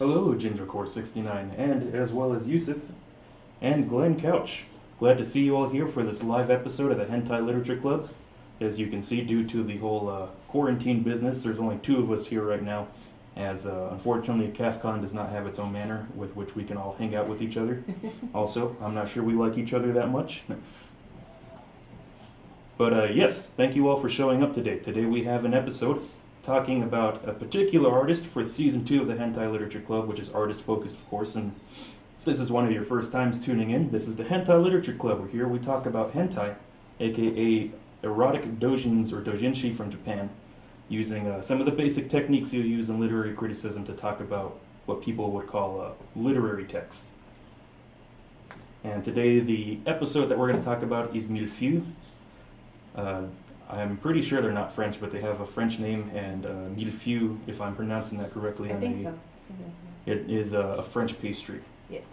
Hello, Gingercore69, and as well as Yusuf and Glenn Couch. Glad to see you all here for this live episode of the Hentai Literature Club. As you can see, due to the whole quarantine business, there's only two of us here right now, as unfortunately CAFCON does not have its own manner with which we can all hang out with each other. Also, I'm not sure we like each other that much. But yes, thank you all for showing up today. Today we have an episode talking about a particular artist for Season 2 of the Hentai Literature Club, which is artist-focused, of course, and if this is one of your first times tuning in, this is the Hentai Literature Club. Here we talk about hentai, aka erotic doujins or doujinshi from Japan, using some of the basic techniques you use in literary criticism to talk about what people would call literary text. And today the episode that we're going to talk about is Millefeuille. I'm pretty sure they're not French, but they have a French name, and Millefeuille, if I'm pronouncing that correctly. I think so. It is a French pastry. Yes.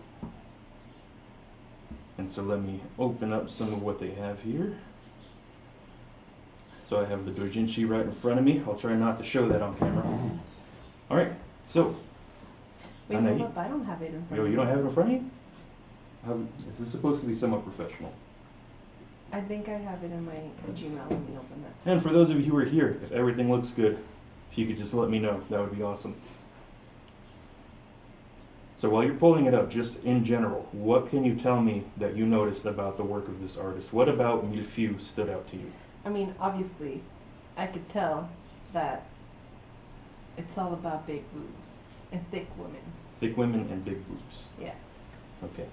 And so let me open up some of what they have here. So I have the doujinshi right in front of me. I'll try not to show that on camera. All right, so. Wait, hold up, I don't have it in front of me. You don't have it in front of you? Is this supposed to be somewhat professional? I think I have it in my Gmail. Let me open that. And for those of you who are here, if everything looks good, if you could just let me know, that would be awesome. So while you're pulling it up, just in general, what can you tell me that you noticed about the work of this artist? What about Millefeuille stood out to you? I mean, obviously, I could tell that it's all about big boobs and thick women. Thick women and big boobs. Yeah. Okay.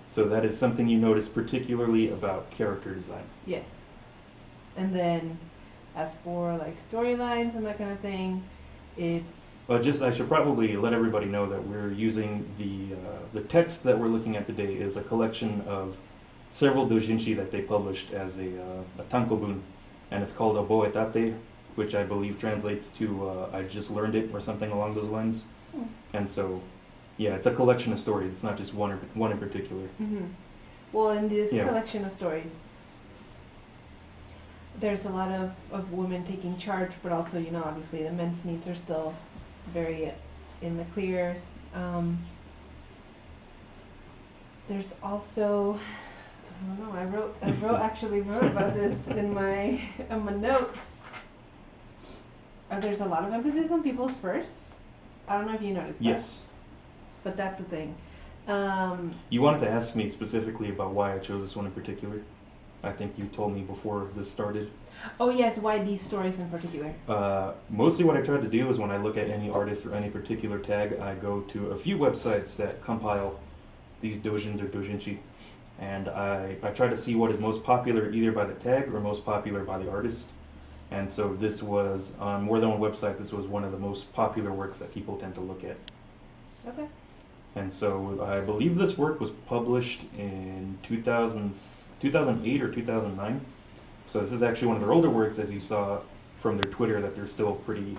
So that is something you noticed particularly about character design. Yes. And then, as for like storylines and that kind of thing, it's... I should probably let everybody know that we're using the text that we're looking at today is a collection of several doujinshi that they published as a tankobun, and it's called Oboetate, which I believe translates to I just learned it or something along those lines. And so, yeah, it's a collection of stories. It's not just one in particular. Mm-hmm. Well, in this collection of stories, there's a lot of women taking charge, but also, you know, obviously the men's needs are still very in the clear. There's also, I don't know, I actually wrote about this in my notes. There's a lot of emphasis on people's firsts. I don't know if you noticed that. Yes. But that's the thing. You wanted to ask me specifically about why I chose this one in particular. I think you told me before this started. Oh yes, why these stories in particular? Mostly what I try to do is when I look at any artist or any particular tag, I go to a few websites that compile these doujins or doujinshi, and I try to see what is most popular either by the tag or most popular by the artist. And so this was, on more than one website, this was one of the most popular works that people tend to look at. Okay. And so I believe this work was published in 2008 or 2009. So this is actually one of their older works, as you saw from their Twitter, that they're still pretty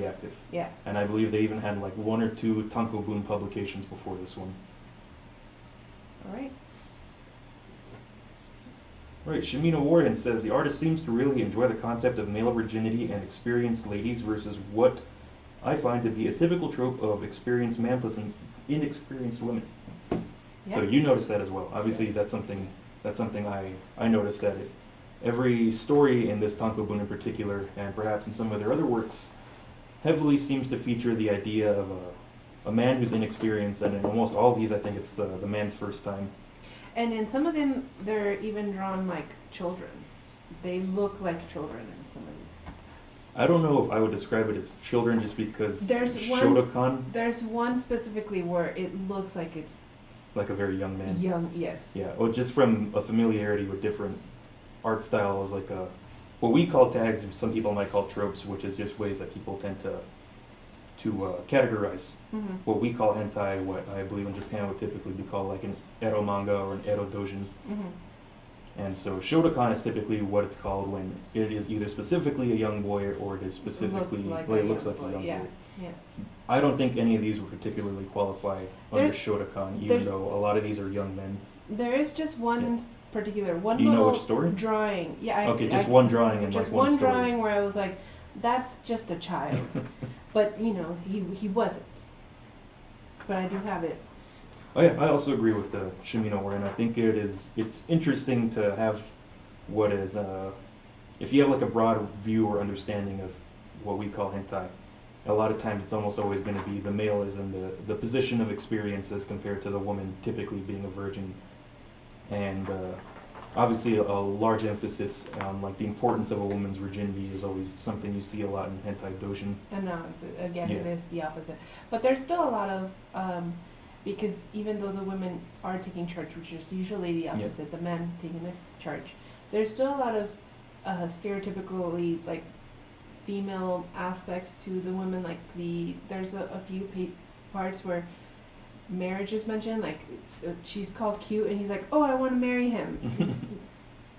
active. Yeah. And I believe they even had like one or two tankobun publications before this one. All right. Right, Shamina Warren says, the artist seems to really enjoy the concept of male virginity and experienced ladies versus what I find to be a typical trope of experienced man plus inexperienced women. Yeah. So you noticed that as well. Obviously, yes. That's something I noticed that every story in this tankobun in particular, and perhaps in some of their other works, heavily seems to feature the idea of a man who's inexperienced, and in almost all of these, I think it's the man's first time. And in some of them, they're even drawn like children. They look like children in some of these. I don't know if I would describe it as children just because there's one specifically where it looks like it's like a very young man. Young, yes. Yeah, or just from a familiarity with different art styles, like what we call tags, some people might call tropes, which is just ways that people tend to categorize. Mm-hmm. What we call hentai, what I believe in Japan would typically be called like an ero manga or an ero doujin. Mm-hmm. And so shotokan is typically what it's called when it is either specifically a young boy or it is specifically it looks like a young boy. Yeah. I don't think any of these would particularly qualify under shotokan, even though a lot of these are young men. There is just one in particular, one Do you know little which story? drawing. Yeah. One drawing and just like one story. Drawing where I was like, that's just a child. But, you know, he wasn't. but I do have it. Oh yeah, I also agree with the Shimino word, and I think it's interesting to have what is if you have like a broad view or understanding of what we call hentai, a lot of times it's almost always going to be the male is in the position of experience as compared to the woman typically being a virgin, and obviously a large emphasis on like the importance of a woman's virginity is always something you see a lot in hentai doshin. And again, Yeah. it is the opposite. But there's still a lot of because even though the women are taking charge, which is usually the opposite, the men taking the charge, there's still a lot of stereotypically like female aspects to the women. Like there's a few parts where marriage is mentioned. Like she's called cute, and he's like, "Oh, I want to marry him."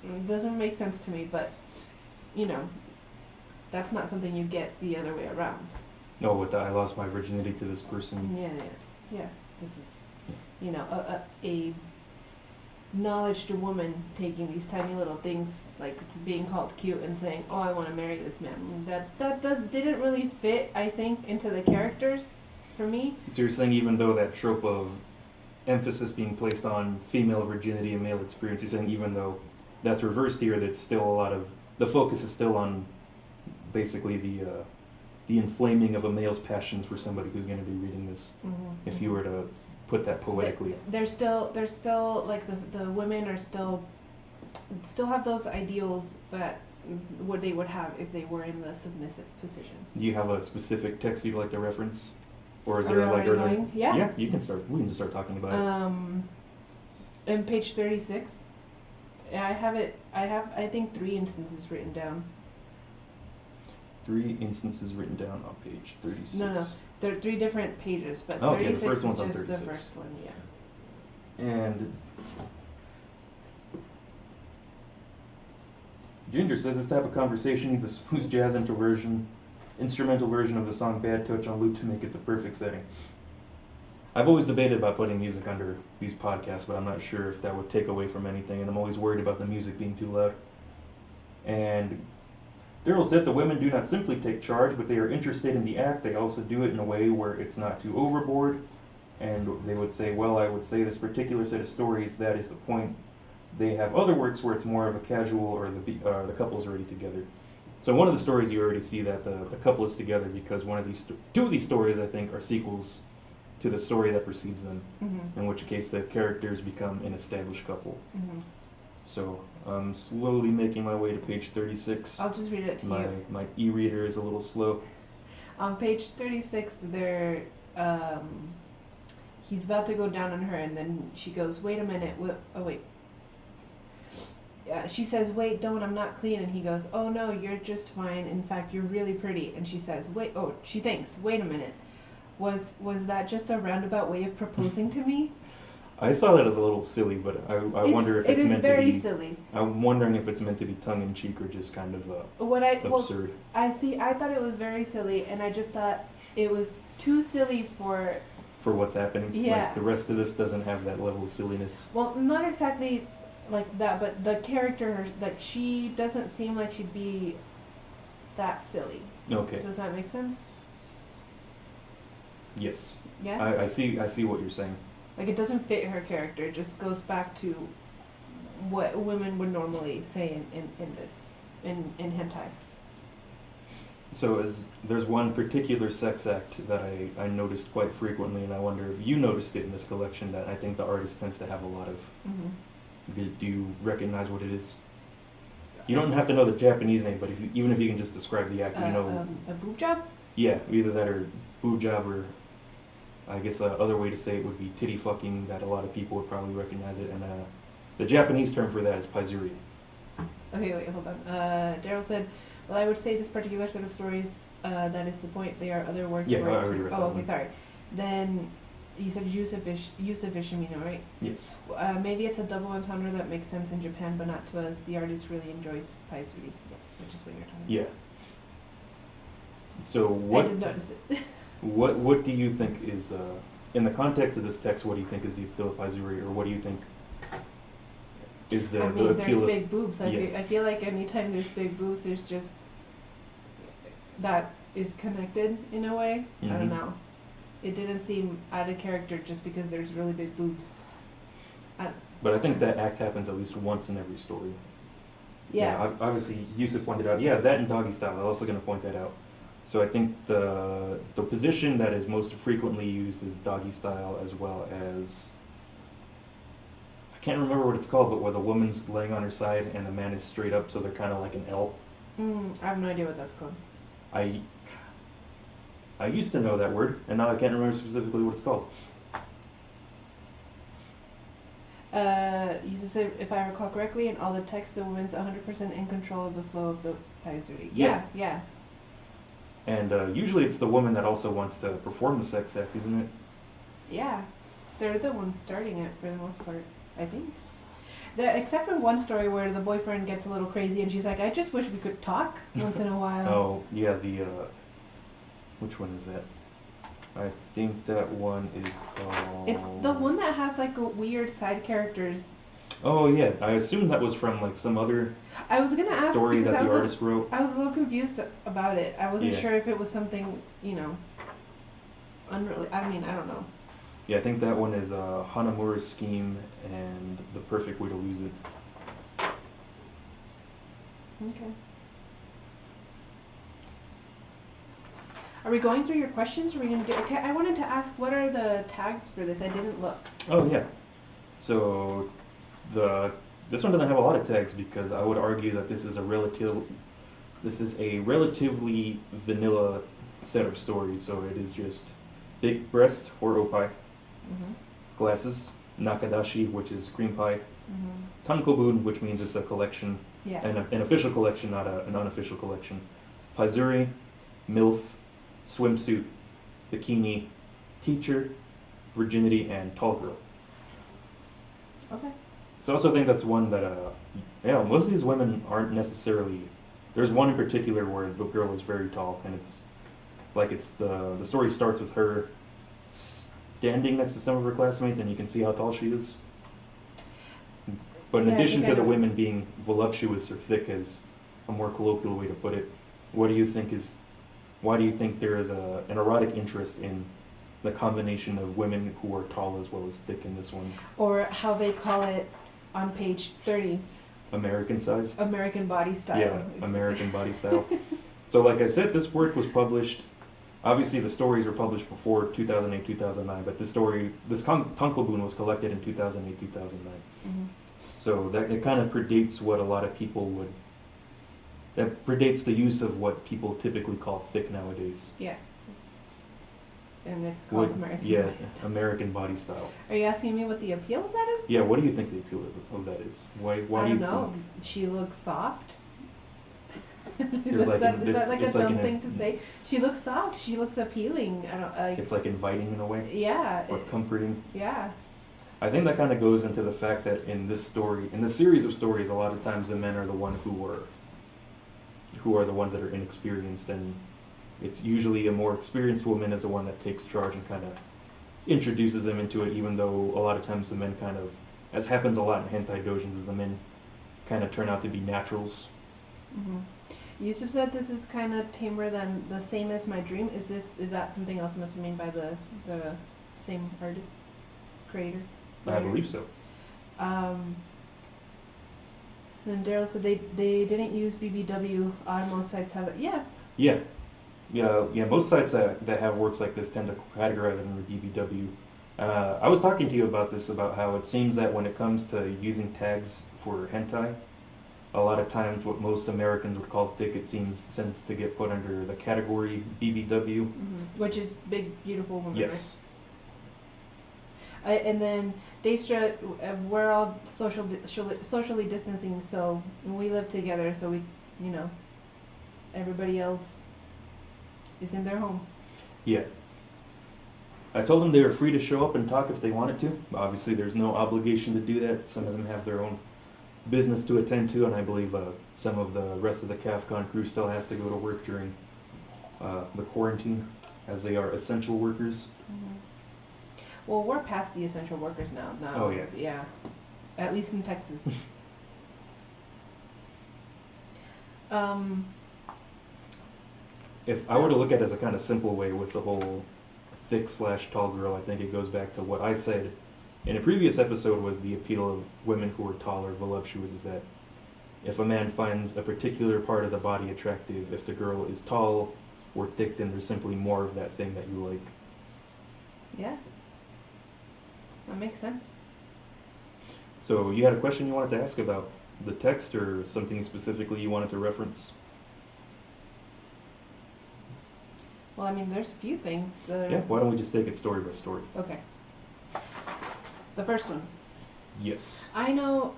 It doesn't make sense to me, but you know, that's not something you get the other way around. No, with the I lost my virginity to this person. Yeah. This is, you know, a knowledge to woman taking these tiny little things like it's being called cute and saying, "Oh, I want to marry this man." That didn't really fit, I think, into the characters for me. So you're saying even though that trope of emphasis being placed on female virginity and male experience, you're saying even though that's reversed here, that's still a lot of the focus is still on basically the inflaming of a male's passions for somebody who's going to be reading this. Mm-hmm. If you were to put that poetically, there's still like the women are still have those ideals that what they would have if they were in the submissive position. do you have a specific text you'd like to reference, or is Are there we like already going? Yeah. Yeah, you can start. We can just start talking about it. In page 36, I have I think 3 instances written down. 3 instances written down on page 36. No, there are 3 different pages, but Okay, 36 the first one's is on just 36. the first one, yeah. And Ginger says this type of conversation needs a smooth jazz instrumental version of the song Bad Touch on loop to make it the perfect setting. I've always debated about putting music under these podcasts, but I'm not sure if that would take away from anything, and I'm always worried about the music being too loud. And Darryl said the women do not simply take charge, but they are interested in the act. They also do it in a way where it's not too overboard. And they would say, well, I would say this particular set of stories, that is the point. They have other works where it's more of a casual or the couple's already together. So one of the stories you already see that the couple is together because two of these stories, I think, are sequels to the story that precedes them, in which case the characters become an established couple. So I'm slowly making my way to page 36. I'll just read it to you. My e-reader is a little slow. On page 36, he's about to go down on her, and then she goes, "Wait a minute, wait." She says, "Wait, don't, I'm not clean." And he goes, "Oh no, you're just fine. In fact, you're really pretty." And she says, she thinks, "Wait a minute. Was that just a roundabout way of proposing to me?" I saw that as a little silly, but I wonder if it's meant to be... It is very silly. I'm wondering if it's meant to be tongue-in-cheek or just kind of absurd. I thought it was very silly, and I just thought it was too silly for what's happening. Yeah. Like, the rest of this doesn't have that level of silliness. Well, not exactly like that, but the character, like, she doesn't seem like she'd be that silly. Okay. Does that make sense? Yes. Yeah? I see what you're saying. Like, it doesn't fit her character. It just goes back to what women would normally say in hentai. So there's one particular sex act that I noticed quite frequently, and I wonder if you noticed it in this collection, that I think the artist tends to have a lot of. Do you recognize what it is? You don't have to know the Japanese name, but even if you can just describe the act, you know. A boob job? Yeah, either that or boob job, or I guess other way to say it would be titty fucking, that a lot of people would probably recognize it, and the Japanese term for that is paizuri. Okay, wait, hold on. Darryl said, "Well, I would say this particular set of stories, that is the point. They are other works Yeah, where I it's..." already read that Oh, okay, one. Sorry. Then you said use of Ishimino, right? Yes. Maybe it's a double entendre that makes sense in Japan, but not to us. The artist really enjoys paizuri, which is what you're talking about. Yeah. So what? I did notice it. What do you think is, in the context of this text, what do you think is the appeal of paizuri, or what do you think is the appeal there's of... big boobs. Yeah. I feel like anytime there's big boobs, there's just... that is connected in a way. I don't know. it didn't seem out of character just because there's really big boobs. But I think that act happens at least once in every story. Yeah. Obviously, Yusuf pointed out, yeah, that and doggy style. I'm also going to point that out. So I think the position that is most frequently used is doggy style, as well as, I can't remember what it's called, but where the woman's laying on her side and the man is straight up, so they're kind of like an L. I have no idea what that's called. I used to know that word, and now I can't remember specifically what it's called. Yusuf said, if I recall correctly, in all the texts, the woman's 100% in control of the flow of the pastry. Yeah. And usually it's the woman that also wants to perform the sex act, isn't it? Yeah. They're the ones starting it for the most part, I think. Except for one story where the boyfriend gets a little crazy and she's like, I just wish we could talk once in a while. Oh, yeah, which one is that? I think that one is called... It's the one that has like a weird side characters. Oh, yeah, I assume that was from like some other I was gonna ask story that the artist wrote. I was a little confused about it. I wasn't Yeah. sure if it was something, unrelated. I mean, I don't know. Yeah, I think that one is Hanamura's Scheme and The Perfect Way to Lose It. Okay. Are we going through your questions? Or are we gonna do? Okay, I wanted to ask, what are the tags for this? I didn't look. Oh, yeah. So this one doesn't have a lot of tags because I would argue that this is a relatively vanilla set of stories. So it is just big breast or opai, glasses, nakadashi, which is cream pie, tankobun, which means it's a collection, Yeah. an official collection, not an unofficial collection, paizuri, milf, swimsuit, bikini, teacher, virginity, and tall girl. Okay. So I also think that's one that, most of these women aren't necessarily. There's one in particular where the girl is very tall, and the story starts with her standing next to some of her classmates, and you can see how tall she is. But in addition to the women being voluptuous or thick, as a more colloquial way to put it, why do you think there is an erotic interest in the combination of women who are tall as well as thick in this one? Or how they call it on page 30. American sized? American body style. Yeah, American body style. So like I said, this work was published, obviously the stories were published before 2008, 2009, but this Tankobun was collected in 2008, 2009. So that it kind of predates what a lot of people would, that predates the use of what people typically call thick nowadays. Yeah. And it's called American body style. American body style. Are you asking me what the appeal of that is? Yeah, what do you think the appeal of that is? Why do you I don't know. She looks soft. Is that like a dumb thing to say? She looks soft. She looks appealing. I don't. It's like inviting in a way. Yeah. Or comforting. Yeah. I think that kind of goes into the fact that in this series of stories, a lot of times the men are the one who are the ones that are inexperienced, and it's usually a more experienced woman is the one that takes charge and kind of introduces them into it, even though a lot of times the men kind of, as happens a lot in hentai dojins, is the men kind of turn out to be naturals. Yusuf said this is kind of tamer than The Same As My Dream. Is that something else must mean by the same artist, creator? I believe so. Then Darryl said they didn't use BBW. Most sites have it. Yeah. Most sites that have works like this tend to categorize it under BBW. I was talking to you about this, about how it seems that when it comes to using tags for hentai, a lot of times what most Americans would call thick, it tends to get put under the category BBW. Which is big, beautiful woman. Yes. Right? And then Daestra, we're all socially distancing, so we live together, so we, everybody else is in their home. Yeah. I told them they were free to show up and talk if they wanted to. Obviously, there's no obligation to do that. Some of them have their own business to attend to, and I believe some of the rest of the CAFCON crew still has to go to work during the quarantine, as they are essential workers. Well, we're past the essential workers now. Oh, yeah. Yeah. At least in Texas. If I were to look at it as a kind of simple way with the whole thick/tall girl. I think it goes back to what I said in a previous episode, was the appeal of women who are tall or voluptuous, is that if a man finds a particular part of the body attractive, if the girl is tall or thick, then there's simply more of that thing that you like. Yeah. That makes sense. So you had a question you wanted to ask about the text, or something specifically you wanted to reference? Well, I mean, there's a few things that are... Yeah, why don't we just take it story by story? Okay. The first one. Yes. I know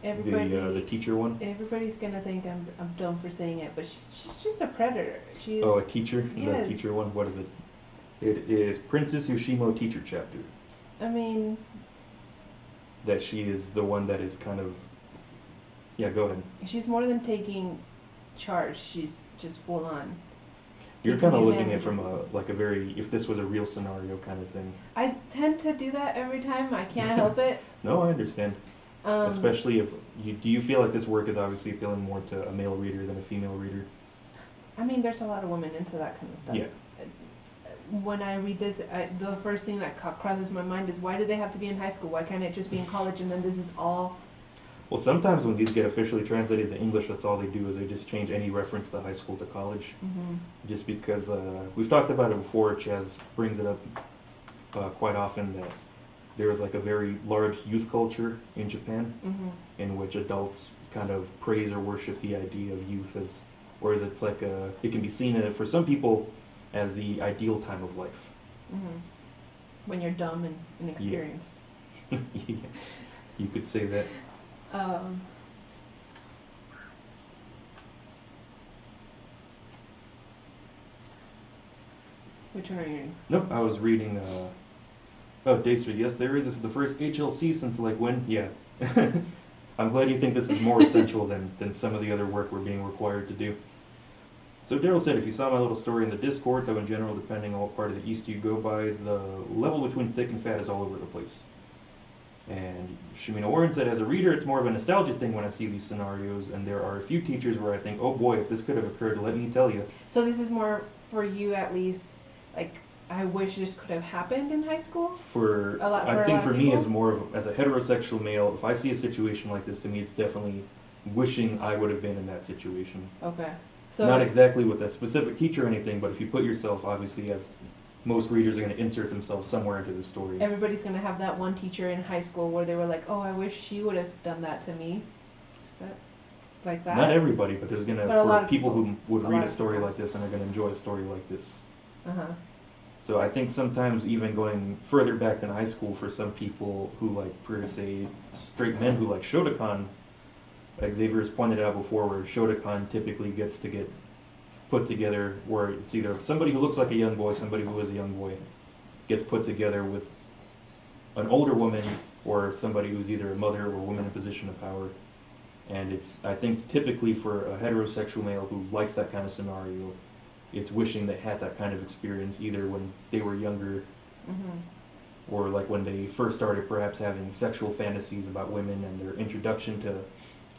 everybody... The teacher one? Everybody's gonna think I'm dumb for saying it, but she's just a predator. She's... Oh, a teacher? Yes. The teacher one? What is it? It is Princess Yoshimo Teacher Chapter. I mean... That she is the one that is kind of... Yeah, go ahead. She's more than taking charge. She's just full on. You're kind of looking at it from a very, if this was a real scenario kind of thing. I tend to do that every time. I can't help it. No, I understand. Especially if do you feel like this work is obviously appealing more to a male reader than a female reader? I mean, there's a lot of women into that kind of stuff. Yeah. When I read this, the first thing that crosses my mind is, why do they have to be in high school? Why can't it just be in college? And then this is all... Well, sometimes when these get officially translated to English, that's all they do, is they just change any reference to high school to college. Mm-hmm. Just because we've talked about it before. Chaz brings it up quite often, that there is like a very large youth culture in Japan, Mm-hmm. in which adults kind of praise or worship the idea of youth as, whereas it's like it can be seen for some people as the ideal time of life. Mm-hmm. When you're dumb and inexperienced. Yeah. Yeah, you could say that. Which one are you reading? Nope, I was reading, Daestra. Yes, there is. This is the first HLC since like when? Yeah. I'm glad you think this is more essential than some of the other work we're being required to do. So Darryl said, if you saw my little story in the Discord, though in general, depending on what part of the East you go by, the level between thick and fat is all over the place. And Shamina Warren said, as a reader, it's more of a nostalgia thing when I see these scenarios, and there are a few teachers where I think, oh boy, if this could have occurred, let me tell you. So this is more for you, at least, like, I wish this could have happened in high school? I think for me, as more of as a heterosexual male, if I see a situation like this, to me it's definitely wishing I would have been in that situation. Okay. So not exactly with a specific teacher or anything, but if you put yourself, obviously, as most readers are going to insert themselves somewhere into the story. Everybody's going to have that one teacher in high school where they were like, oh, I wish she would have done that to me. Is that like that? Not everybody, but there's going to be people who would read a story like this and are going to enjoy a story like this. Uh-huh. So I think sometimes even going further back than high school, for some people who like, per se, straight men who like Shotokan, Xavier has pointed out before, where Shotokan typically gets to get put together where it's either somebody who looks like a young boy, somebody who is a young boy, gets put together with an older woman, or somebody who's either a mother or a woman in a position of power. And it's, I think, typically for a heterosexual male who likes that kind of scenario, it's wishing they had that kind of experience either when they were younger, Mm-hmm. or like when they first started perhaps having sexual fantasies about women, and their introduction to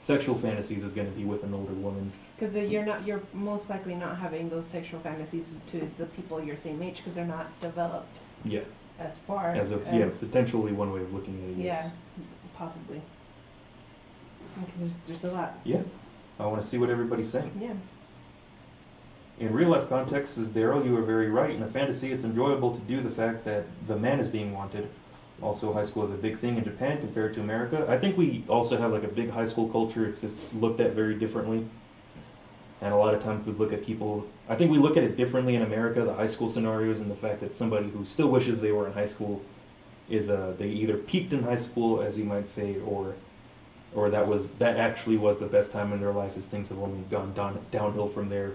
sexual fantasies is going to be with an older woman. Because you're most likely not having those sexual fantasies to the people your same age, because they're not developed. Yeah. As far as potentially one way of looking at it. Yeah, possibly. Okay, there's a lot. Yeah, I want to see what everybody's saying. Yeah. In real life context, says Darryl, you are very right. In a fantasy, it's enjoyable to do the fact that the man is being wanted. Also, high school is a big thing in Japan compared to America. I think we also have like a big high school culture. It's just looked at very differently. And a lot of times we look at people, I think we look at it differently in America, the high school scenarios, and the fact that somebody who still wishes they were in high school is, they either peaked in high school, as you might say, or that actually was the best time in their life, as things have only gone downhill from there.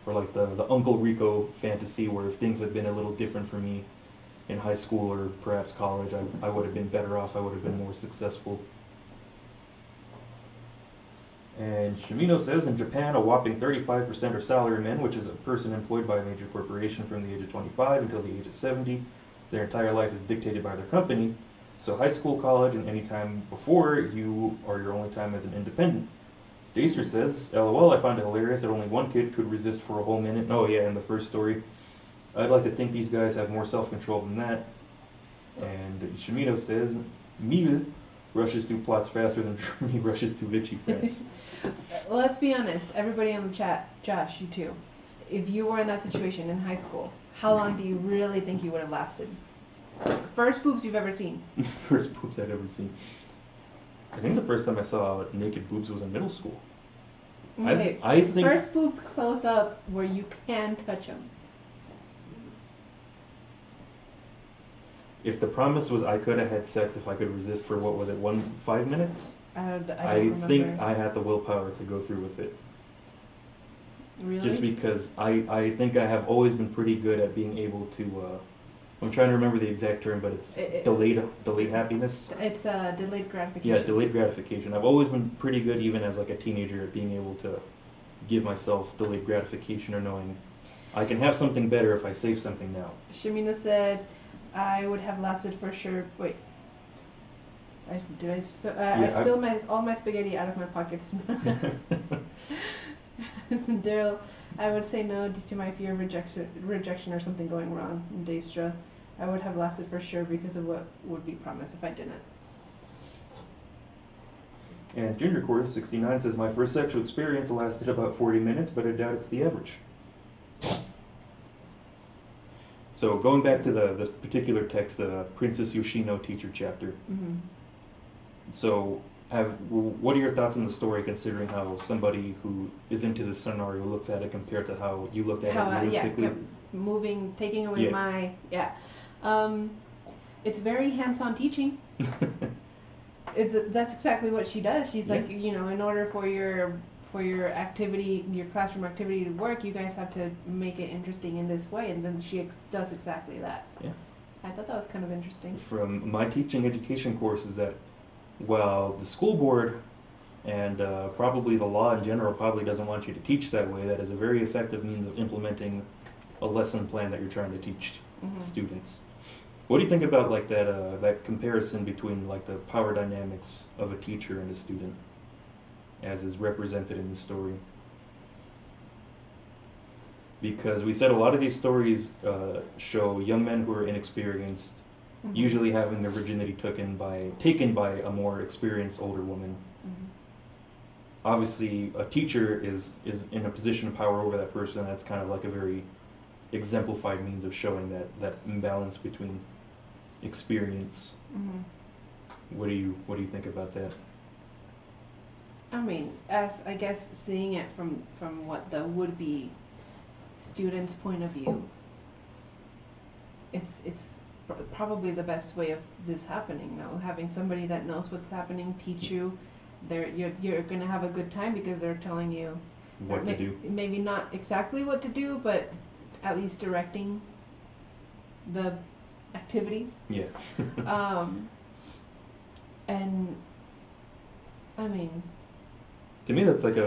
Or like the Uncle Rico fantasy, where if things had been a little different for me in high school or perhaps college, I would have been better off, I would have been more successful. And Shimino says, in Japan, a whopping 35% are salarymen, which is a person employed by a major corporation from the age of 25 until the age of 70. Their entire life is dictated by their company. So high school, college, and any time before you are your only time as an independent. Daestra says, LOL, I find it hilarious that only one kid could resist for a whole minute. Oh yeah, in the first story, I'd like to think these guys have more self-control than that. And Shimino says, Mille rushes through plots faster than Germany rushes through Vichy France. Well, let's be honest. Everybody on the chat, Josh, you too. If you were in that situation in high school, how long do you really think you would have lasted? First boobs you've ever seen. First boobs I'd ever seen. I think the first time I saw naked boobs was in middle school. Okay. I think First boobs close up where you can touch them. if the promise was I could have had sex if I could resist for what was it, 5 minutes? I don't I remember. think I had the willpower to go through with it. Really? Just because I think I have always been pretty good at being able to. I'm trying to remember the exact term, but it's delayed happiness. It's delayed gratification. Yeah, delayed gratification. I've always been pretty good, even as like a teenager, at being able to give myself delayed gratification or knowing I can have something better if I save something now. Shamina said, I would have lasted for sure. Wait. I spilled all my spaghetti out of my pockets. Daryl, I would say no due to my fear of rejection or something going wrong in Daestra. I would have lasted for sure because of what would be promised if I didn't. And Gingercore 69 says, my first sexual experience lasted about 40 minutes, but I doubt it's the average. So going back to the particular text, the Princess Yoshino teacher chapter. Mm-hmm. So what are your thoughts on the story, considering how somebody who is into this scenario looks at it compared to how you looked at it realistically? Taking away my it's very hands-on teaching. That's exactly what she does. She's like, in order for your activity, your classroom activity to work, you guys have to make it interesting in this way, and then she does exactly that. Yeah. I thought that was kind of interesting. From my teaching education courses that, well, the school board and probably the law in general probably doesn't want you to teach that way. That is a very effective means of implementing a lesson plan that you're trying to teach students. What do you think about like that comparison between like the power dynamics of a teacher and a student, as is represented in the story? Because we said a lot of these stories show young men who are inexperienced, usually having their virginity taken by a more experienced older woman. Obviously, a teacher is in a position of power over that person. That's kind of like a very exemplified means of showing that imbalance between experience. What do you think about that? I mean, as I guess seeing it from what the would-be student's point of view, it's probably the best way of this happening now. Having somebody that knows what's happening teach you, you're gonna have a good time because they're telling you What to do. Maybe not exactly what to do, but at least directing the activities. Yeah. And I mean, to me, that's like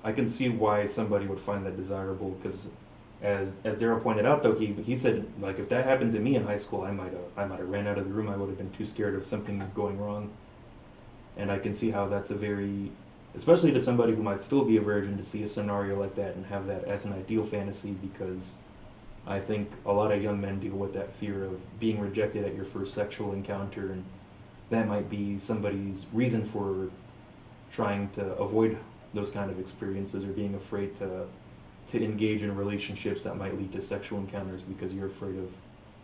I can see why somebody would find that desirable, because as Darryl pointed out, though, he said, like, if that happened to me in high school, I might have ran out of the room. I would have been too scared of something going wrong. And I can see how that's a very, especially to somebody who might still be a virgin, to see a scenario like that and have that as an ideal fantasy, because I think a lot of young men deal with that fear of being rejected at your first sexual encounter, and that might be somebody's reason for trying to avoid those kind of experiences, or being afraid to engage in relationships that might lead to sexual encounters because you're afraid of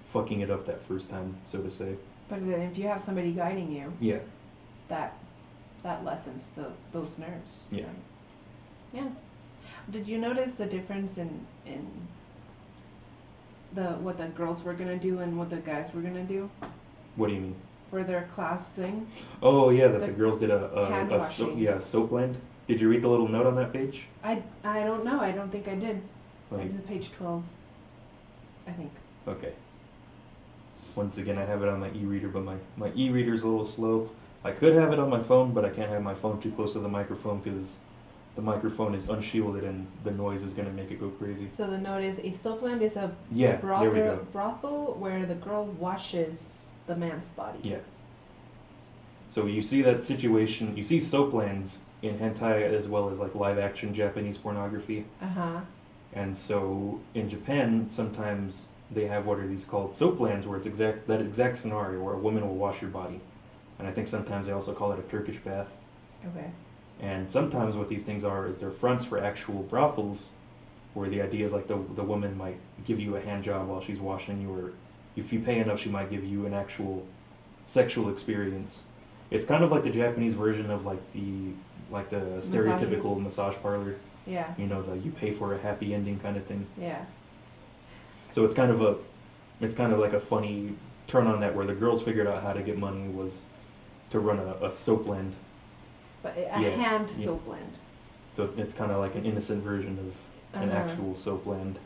fucking it up that first time, so to say. But then if you have somebody guiding you, yeah, that lessens those nerves. Yeah. Right? Yeah. Did you notice the difference in what the girls were gonna do and what the guys were gonna do What do you mean? for their class thing? Oh yeah, that the girls did a washing. soap blend. Did you read the little note on that page? I don't know. I don't think I did. Like, This is page 12, I think. okay. Once again, I have it on my e-reader, but my e-reader's a little slow. I could have it on my phone, but I can't have my phone too close to the microphone because the microphone is unshielded and the noise is going to make it go crazy. So the note is, a soapland is a Yeah, there we go. brothel where the girl washes the man's body. Yeah. So you see that situation, you see soaplands in hentai as well as like live action Japanese pornography. Uh-huh. And so in Japan, sometimes they have what are these called soap lands, where it's that exact scenario where a woman will wash your body, and I think sometimes they also call it a Turkish bath. Okay. And sometimes what these things are is they're fronts for actual brothels, where the idea is like the woman might give you a hand job while she's washing you, or if you pay enough, she might give you an actual sexual experience. It's kind of like the Japanese version of the stereotypical massage parlor. Yeah. You know, you pay for a happy ending kind of thing. Yeah. So it's kind of like a funny turn on that, where the girls figured out how to get money was to run a soap land. But hand soap land. So it's kind of like an innocent version of an actual soap land,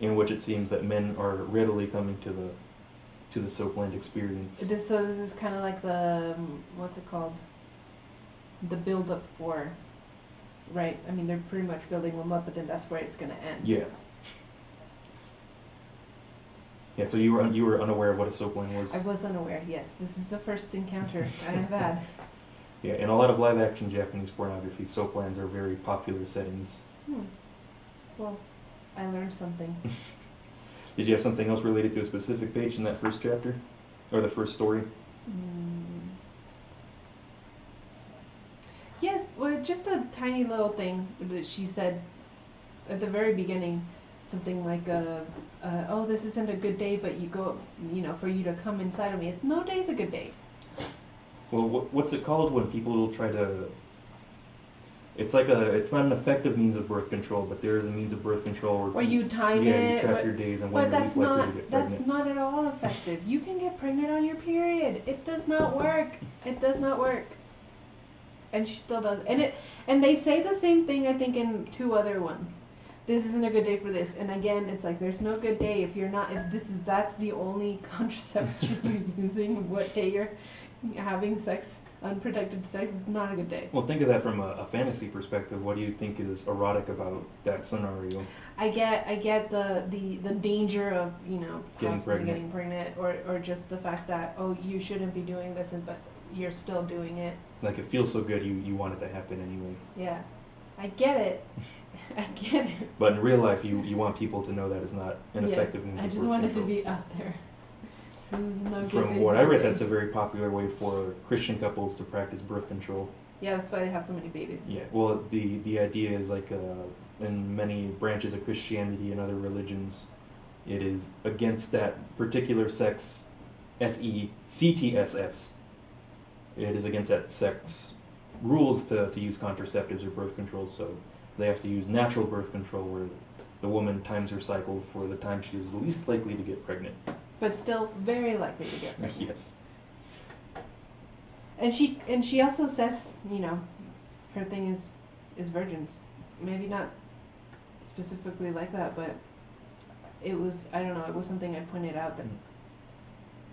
in which it seems that men are readily coming to the soap land experience. So this is kind of like the what's it called? The build up for, right? I mean, they're pretty much building them up, but then that's where it's going to end. Yeah. Yeah. So you were unaware of what a soap land was. I was unaware. Yes, this is the first encounter I have had. Yeah, in a lot of live-action Japanese pornography, soap lands are very popular settings. Well, I learned something. Did you have something else related to a specific page in that first chapter? Or the first story? Yes, well, just a tiny little thing that she said at the very beginning. Something like, oh, this isn't a good day, but you go, for you to come inside of me. No day's a good day. Well, what's it called when people try to... It's not an effective means of birth control, but there is a means of birth control where you time it. Yeah, you track your days and when you're least likely to get pregnant. That's not at all effective. You can get pregnant on your period. It does not work. It does not work. And she still does. And they say the same thing, I think, in 2 other ones. This isn't a good day for this. And again, it's like there's no good day if that's the only contraception you're using. What day you're having sex, unprotected sex, is not a good day. Well, think of that from a fantasy perspective. What do you think is erotic about that scenario? I get the danger of Getting pregnant, or just the fact that, oh, you shouldn't be doing this, but you're still doing it. Like, it feels so good, you want it to happen anyway. Yeah, I get it. I get it. But in real life, you want people to know that it's not an effective means of birth control. I just want it to be out there. From what I read, that's a very popular way for Christian couples to practice birth control. Yeah, that's why they have so many babies. Yeah, well, the idea is like in many branches of Christianity and other religions, it is against that particular sex, SECTSS. It is against that sex rules to use contraceptives or birth control, so they have to use natural birth control, where the woman times her cycle for the time she is least likely to get pregnant. But still very likely to get pregnant. Yes. And she also says, her thing is virgins. Maybe not specifically like that, but it was, I don't know, it was something I pointed out that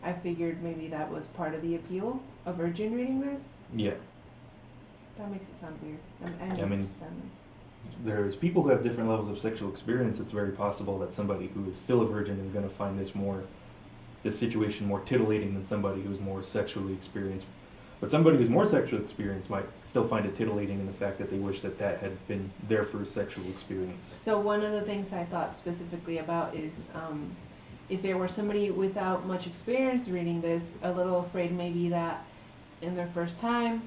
I figured maybe that was part of the appeal, a virgin reading this. Yeah. That makes it sound weird. I mean, there's people who have different levels of sexual experience. It's very possible that somebody who is still a virgin is going to find this situation more titillating than somebody who's more sexually experienced. But somebody who's more sexually experienced might still find it titillating in the fact that they wish that had been their first sexual experience. So one of the things I thought specifically about is if there were somebody without much experience reading this, a little afraid maybe that in their first time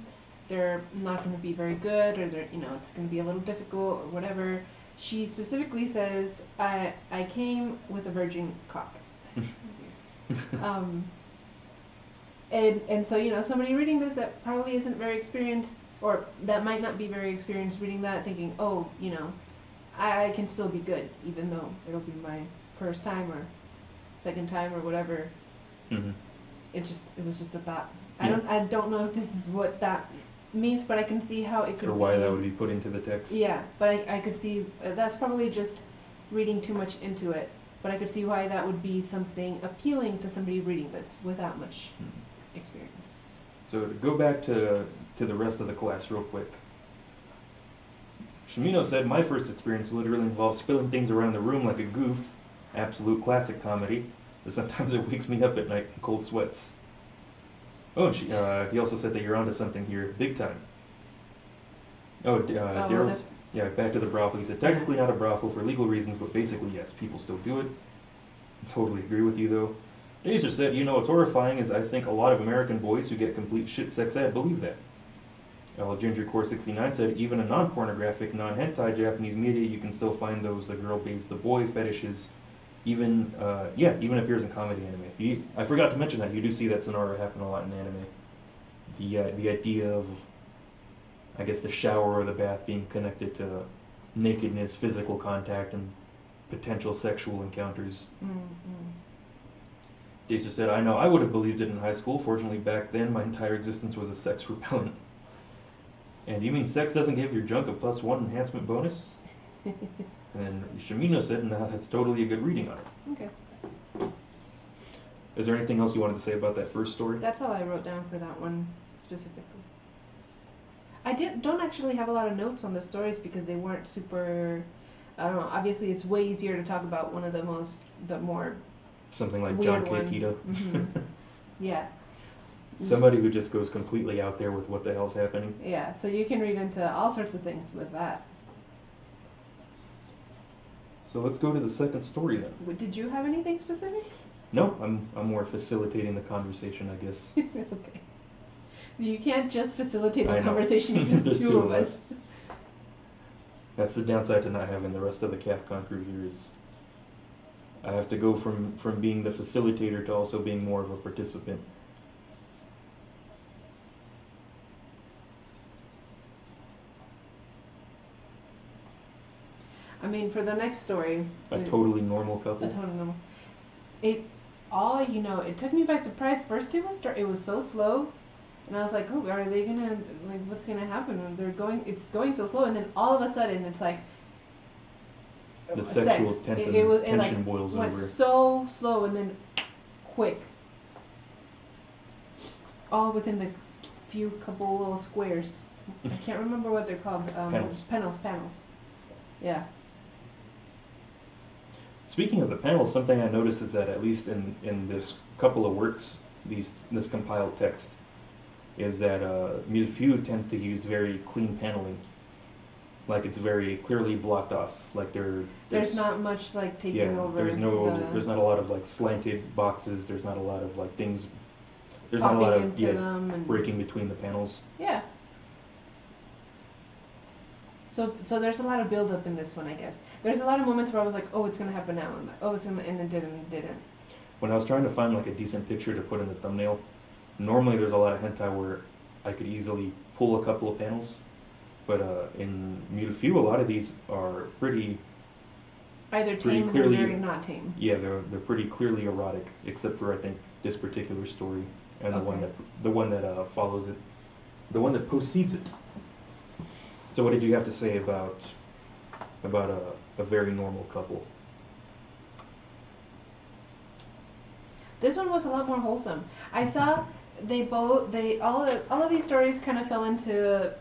they're not going to be very good, or it's going to be a little difficult or whatever. She specifically says, I came with a virgin cock. And so, somebody reading this that probably isn't very experienced, or that might not be very experienced reading that, thinking, oh, I can still be good, even though it'll be my first time or second time or whatever. Mm-hmm. It was just a thought. Yeah. I don't know if this is what that means, but I can see how it could or why that would be put into the text. Yeah, but I could see that's probably just reading too much into it. But I could see why that would be something appealing to somebody reading this without much experience. So to go back to the rest of the class real quick. Shimino said, my first experience literally involves spilling things around the room like a goof. Absolute classic comedy. But sometimes it wakes me up at night in cold sweats. Oh, and he also said that you're onto something here, big time. Darryl's... Yeah, back to the brothel. He said, technically not a brothel for legal reasons, but basically, yes, people still do it. Totally agree with you, though. Daestra said, you know, what's horrifying is I think a lot of American boys who get complete shit sex ed believe that. Ginger Core 69 said, even in non-pornographic, non-hentai Japanese media, you can still find those the girl bathes the boy fetishes. Even appears in comedy anime. I forgot to mention that you do see that scenario happen a lot in anime. The idea of, I guess, the shower or the bath being connected to nakedness, physical contact, and potential sexual encounters. Daestra said, I know I would have believed it in high school. Fortunately, back then, my entire existence was a sex repellent. And you mean sex doesn't give your junk a +1 enhancement bonus? And Shimino said, no, that's totally a good reading on it. Okay. Is there anything else you wanted to say about that first story? That's all I wrote down for that one specifically. I don't actually have a lot of notes on the stories because they weren't super. I don't know. Obviously, it's way easier to talk about one of the more something like weird John K. ones. Pito. Yeah. Somebody who just goes completely out there with what the hell's happening. Yeah. So you can read into all sorts of things with that. So let's go to the second story then. Did you have anything specific? No, I'm more facilitating the conversation, I guess. Okay. You can't just facilitate the I know. conversation because There's two of us. That's the downside to not having the rest of the CAFCON crew here is I have to go from being the facilitator to also being more of a participant. I mean, for the next story, A totally normal couple. It took me by surprise. First, it was so slow, and I was like, "Oh, are they gonna what's gonna happen?" It's going so slow, and then all of a sudden, it's like the sexual tension boils went over. so slow, and then quick, all within the few couple little squares. I can't remember what they're called. Panels. Yeah. Speaking of the panels, something I noticed is that at least in this couple of works, this compiled text, is that Millefeuille tends to use very clean paneling. Like it's very clearly blocked off. Like there's not much like taking over. There's not a lot of like slanted boxes. There's not a lot of like things. There's not a lot of breaking between the panels. Yeah. So there's a lot of build up in this one, I guess. There's a lot of moments where I was like, oh, it's gonna happen now, and and it didn't. When I was trying to find like a decent picture to put in the thumbnail, normally there's a lot of hentai where I could easily pull a couple of panels, but in Millefeuille, a lot of these are pretty tame or very not tame. Yeah, they're pretty clearly erotic, except for I think this particular story and the one that follows it, the one that precedes it. So what did you have to say about a very normal couple? This one was a lot more wholesome. I saw all of these stories kind of fell into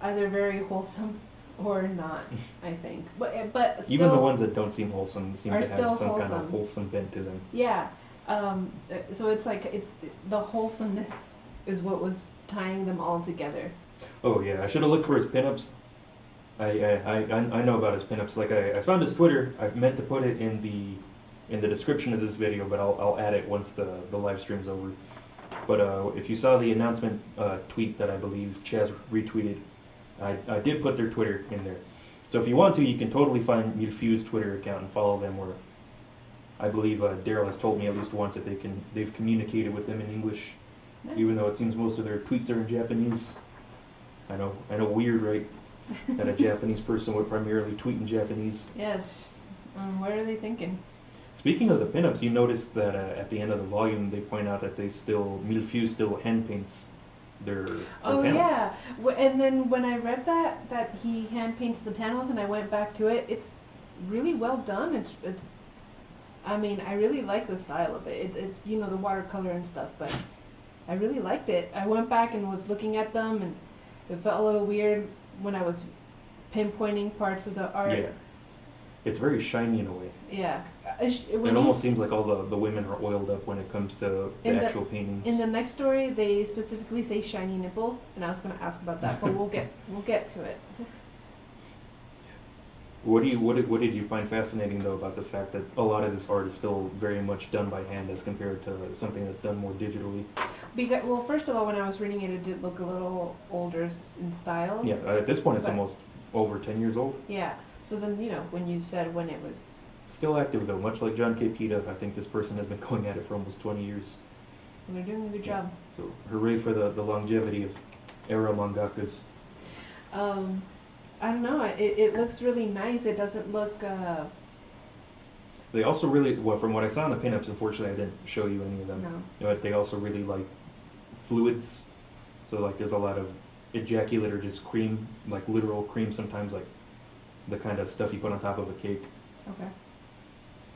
either very wholesome or not, I think. But still, even the ones that don't seem wholesome seem to have some wholesome. kind of wholesome bent to them. Yeah. So it's like the wholesomeness is what was tying them all together. Oh yeah, I should have looked for his pinups. I know about his pinups. Like I found his Twitter. I meant to put it in the description of this video, but I'll add it once the live stream's over. But if you saw the announcement tweet that I believe Chaz retweeted, I did put their Twitter in there. So if you want to, you can totally find Millefeuille's Twitter account and follow them. Or I believe Darryl has told me at least once that they've communicated with them in English, nice. Even though it seems most of their tweets are in Japanese. I know, weird, right? That a Japanese person would primarily tweet in Japanese. Yes. What are they thinking? Speaking of the pinups, you noticed that at the end of the volume, they point out that Millefeuille still hand paints their panels. Yeah. And then when I read that he hand paints the panels, and I went back to it, it's really well done. It's I mean, I really like the style of it. It's the watercolor and stuff, but I really liked it. I went back and was looking at them, and it felt a little weird when I was pinpointing parts of the art. Yeah. It's very shiny in a way. Yeah. It almost seems like all the women are oiled up when it comes to the actual paintings. In the next story, they specifically say shiny nipples, and I was going to ask about that, but we'll get to it. What did you find fascinating though about the fact that a lot of this art is still very much done by hand as compared to something that's done more digitally? Because, well, first of all, when I was reading it, it did look a little older in style. Yeah, at this point it's But- almost over 10 years old. Yeah. So then, when you said when it was, Still active though, much like John K. Peta. I think this person has been going at it for almost 20 years. they're doing a good job. So hooray for the longevity of era mangakas. I don't know. It looks really nice. It doesn't look. They also really, well, from what I saw in the pinups, unfortunately I didn't show you any of them. No. But they also really like fluids. So like there's a lot of ejaculate or just cream, like literal cream sometimes, like the kind of stuff you put on top of a cake. Okay.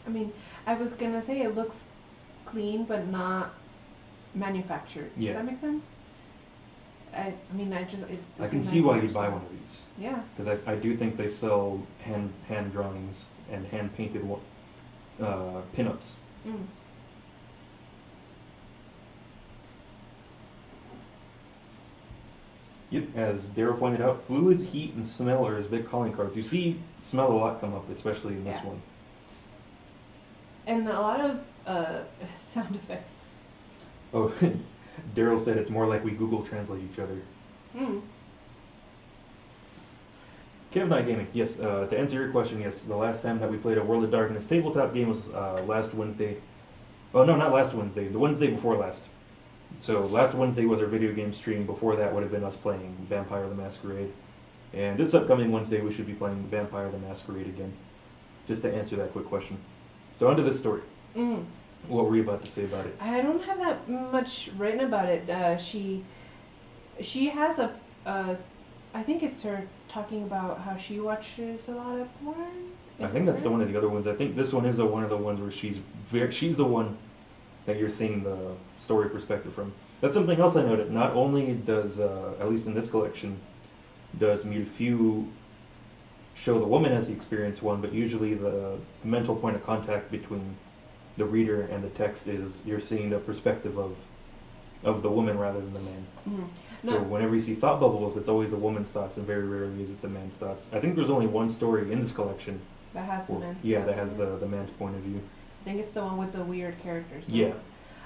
I mean, I was gonna say it looks clean, but not manufactured. Does Yeah. that make sense? I mean, I just. I it's can a see nice why art you'd buy style. one of these. Yeah. Because I do think they sell hand drawings and hand painted pinups. Mm. Yep, as Darryl pointed out, fluids, heat, and smell are his big calling cards. You see smell a lot come up, especially in this Yeah. one. And a lot of sound effects. Oh, Darryl said it's more like we Google Translate each other. Mm. Kev Night Gaming, yes, to answer your question, yes, the last time that we played a World of Darkness tabletop game was last Wednesday. Oh, no, not last Wednesday, the Wednesday before last. So last Wednesday was our video game stream. Before that would have been us playing Vampire the Masquerade. And this upcoming Wednesday we should be playing Vampire the Masquerade again. Just to answer that quick question. So onto this story. Mm. What were you about to say about it? I don't have that much written about it. She has I think it's her talking about how she watches a lot of porn. I think that's the one of the other ones. I think this one is one of the ones where she's the one that you're seeing the story perspective from. That's something else I noted. Not only does, at least in this collection, does Millefeuille show the woman as the experienced one, but usually the mental point of contact between the reader and the text is you're seeing the perspective of the woman rather than the man. Mm. So No. whenever you see thought bubbles, it's always the woman's thoughts, and very rarely is it the man's thoughts. I think there's only one story in this collection. That has the man's Yeah, that thoughts has in it. the man's point of view. I think it's the one with the weird characters. no? Yeah.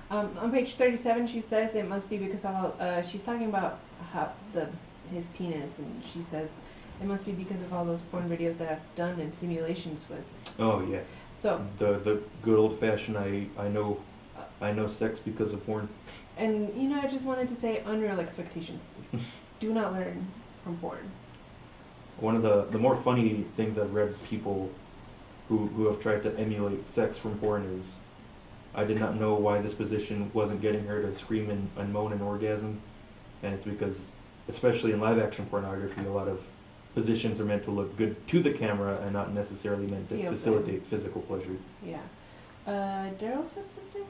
On page 37, she says it must be because of she's talking about how his penis, and she says it must be because of all those porn videos that I've done and simulations with. Oh yeah. So, The good old fashioned I know sex because of porn. and I just wanted to say unreal expectations. Do not learn from porn. One of the more funny things I've read people who have tried to emulate sex from porn is, I did not know why this position wasn't getting her to scream and moan and orgasm, and it's because, especially in live action pornography, a lot of positions are meant to look good to the camera and not necessarily meant to Feel good. facilitate physical pleasure. Yeah. Daryl says something?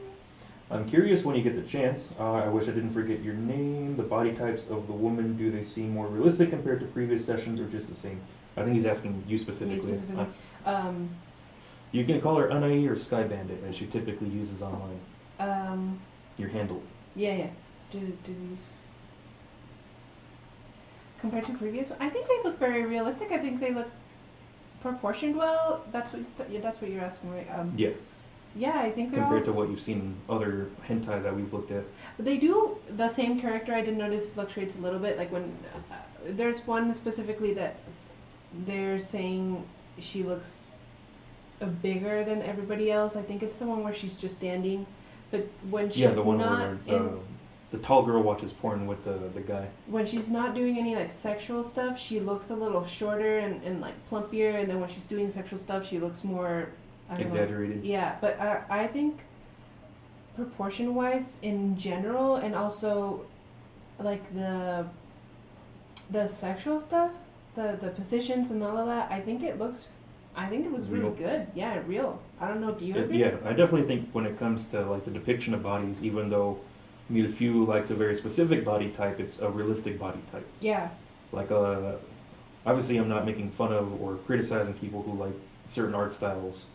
I'm curious when you get the chance. I wish I didn't forget your name. The body types of the woman, do they seem more realistic compared to previous sessions or just the same? I think he's asking you Me specifically. specifically. You can call her Anai or Sky Bandit, as she typically uses online. Your handle. Yeah. Do these compared to previous? I think they look very realistic. I think they look proportioned well. That's what you're asking, right? Yeah, Yeah, I think they're compared all. to what you've seen in other hentai that we've looked at. They do the same character. I did notice fluctuates a little bit. Like when there's one specifically that they're saying she looks bigger than everybody else. I think it's the one where she's just standing, but when she's Yeah, the one not where the tall girl watches porn with the guy. when she's not doing any like sexual stuff, she looks a little shorter and like plumpier, and then when she's doing sexual stuff, she looks more I don't know. Exaggerated. Yeah, but I think proportion wise in general, and also like the sexual stuff, the positions and all of that, I think it looks really Real. good. Yeah, real. I don't know, do you agree? Yeah, I definitely think when it comes to like the depiction of bodies, even though Millefeuille likes a very specific body type, it's a realistic body type. Yeah. Like obviously I'm not making fun of or criticizing people who like certain art styles,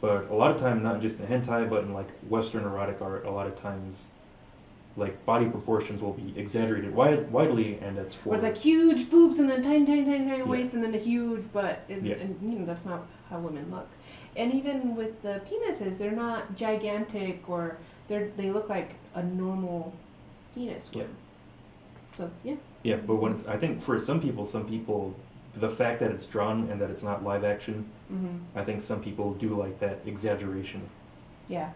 but a lot of time, not just in hentai but in like Western erotic art, a lot of times like body proportions will be exaggerated widely, and that's for Or it's like huge boobs and then tiny, tiny, tiny, tiny waist yeah. and then a huge butt. And, Yeah. and you know, that's not how women look. And even with the penises, they're not gigantic or they look like a normal penis would. Yeah. So, yeah. Yeah, but when it's, I think for some people, the fact that it's drawn and that it's not live action, I think some people do like that exaggeration. Yeah.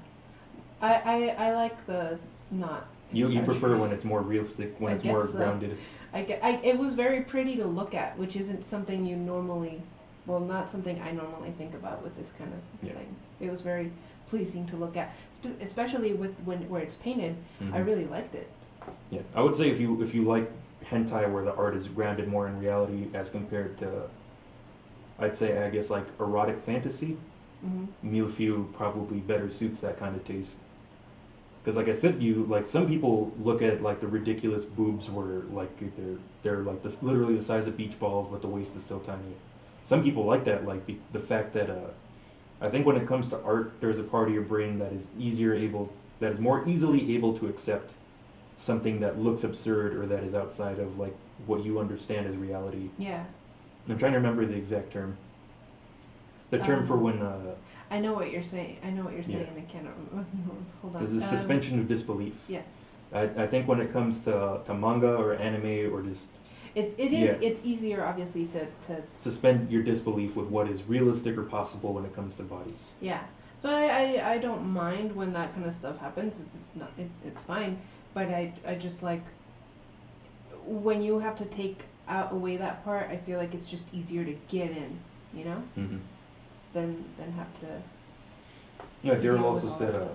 I like the not. You prefer when it's more realistic, when it's more so. grounded. It was very pretty to look at, which isn't something you normally, well, not something I normally think about with this kind of thing. It was very pleasing to look at, especially with where it's painted. I really liked it. Yeah, I would say if you like hentai where the art is grounded more in reality as compared to, I'd say I guess like erotic fantasy, Millefeuille probably better suits that kind of taste. Because like I said, some people look at like the ridiculous boobs where like they're like this literally the size of beach balls, but the waist is still tiny. Some people like that, like the fact that I think when it comes to art, there's a part of your brain that is more easily able to accept something that looks absurd or that is outside of like what you understand as reality. Yeah. I'm trying to remember the exact term. The term for when I know what you're saying. I I can't remember. Hold on. is the suspension of disbelief. Yes. I think when it comes to manga or anime or just it's easier obviously to suspend your disbelief with what is realistic or possible when it comes to bodies. Yeah. So I don't mind when that kind of stuff happens. It's fine. But I just like when you have to take away that part, I feel like it's just easier to get in, you know, than have to. Yeah, Darryl also said,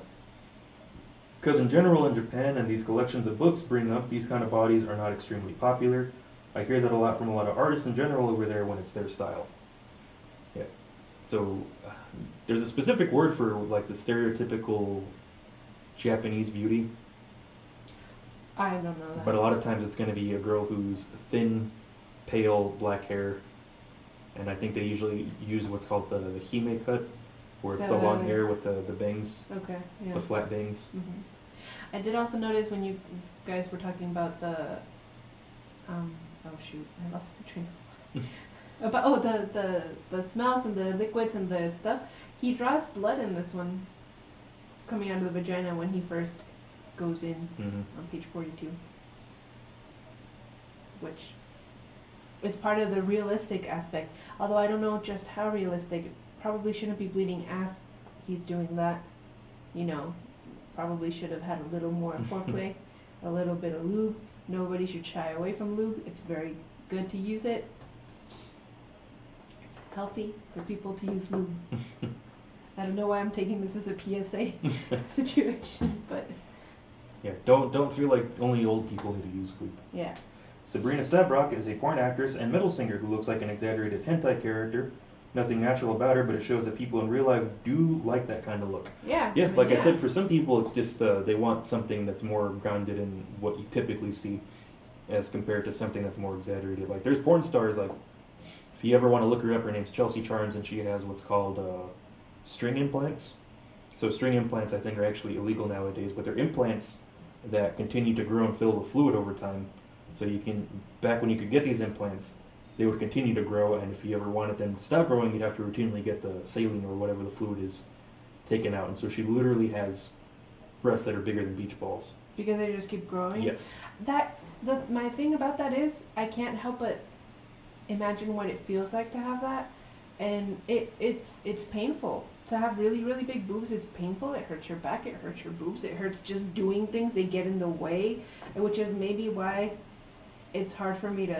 because in general in Japan and these collections of books bring up these kind of bodies are not extremely popular. I hear that a lot from a lot of artists in general over there when it's their style. Yeah. So there's a specific word for like the stereotypical Japanese beauty. I don't know that. But a lot of times it's going to be a girl who's thin, pale, black hair. And I think they usually use what's called the hime cut, where it's the long hair with the bangs. Okay, yeah. The flat bangs. I did also notice when you guys were talking about the, oh shoot, I lost my train of thought. About the smells and the liquids and the stuff. He draws blood in this one, coming out of the vagina when he first goes in on page 42, which is part of the realistic aspect. Although I don't know just how realistic. It probably shouldn't be bleeding as he's doing that. You know, probably should have had a little more foreplay, a little bit of lube. Nobody should shy away from lube. It's very good to use it. It's healthy for people to use lube. I don't know why I'm taking this as a PSA situation, but yeah, don't feel like only old people need to use lube. Yeah. Sabrina Sabrok is a porn actress and metal singer who looks like an exaggerated hentai character. Nothing natural about her, but it shows that people in real life do like that kind of look. Yeah. Yeah, I said, for some people it's just they want something that's more grounded in what you typically see as compared to something that's more exaggerated. Like there's porn stars, like if you ever want to look her up, her name's Chelsea Charms, and she has what's called string implants. So string implants I think are actually illegal nowadays, but they're implants that continue to grow and fill with fluid over time. So you can, back when you could get these implants, they would continue to grow, and if you ever wanted them to stop growing, you'd have to routinely get the saline or whatever the fluid is taken out. And so she literally has breasts that are bigger than beach balls. Because they just keep growing? Yes. My thing about that is, I can't help but imagine what it feels like to have that. And it's painful. To have really, really big boobs, it's painful. It hurts your back, it hurts your boobs, it hurts just doing things. They get in the way, which is maybe why it's hard for me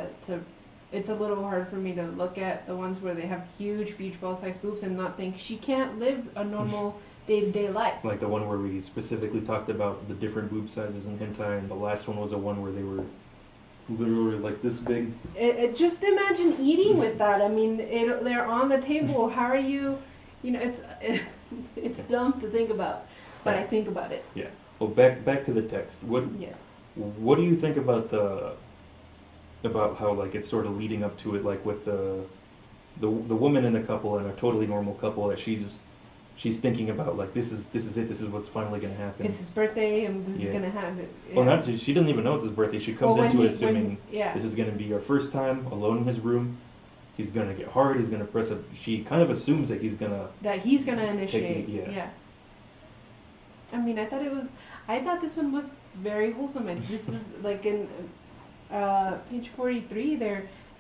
it's a little hard for me to look at the ones where they have huge beach ball sized boobs and not think she can't live a normal day-to-day life. Like the one where we specifically talked about the different boob sizes in hentai, and the last one was the one where they were literally like this big. Just imagine eating with that. I mean, they're on the table. How are you? You know, it's dumb to think about, but I think about it. Yeah. Well, back to the text. What do you think about how like it's sort of leading up to it, like with the woman in a couple and a totally normal couple, that she's she's thinking about like this is it. This is what's finally gonna happen. It's his birthday, and this is Yeah. gonna happen. Yeah. Well, not she doesn't even know it's his birthday. She comes Well, into it assuming yeah. this is gonna be our first time alone in his room. He's gonna get hard. He's gonna press a. She kind of assumes that he's gonna. That he's gonna initiate. Take it, yeah. I mean, I thought this one was very wholesome. And this was like in page 43.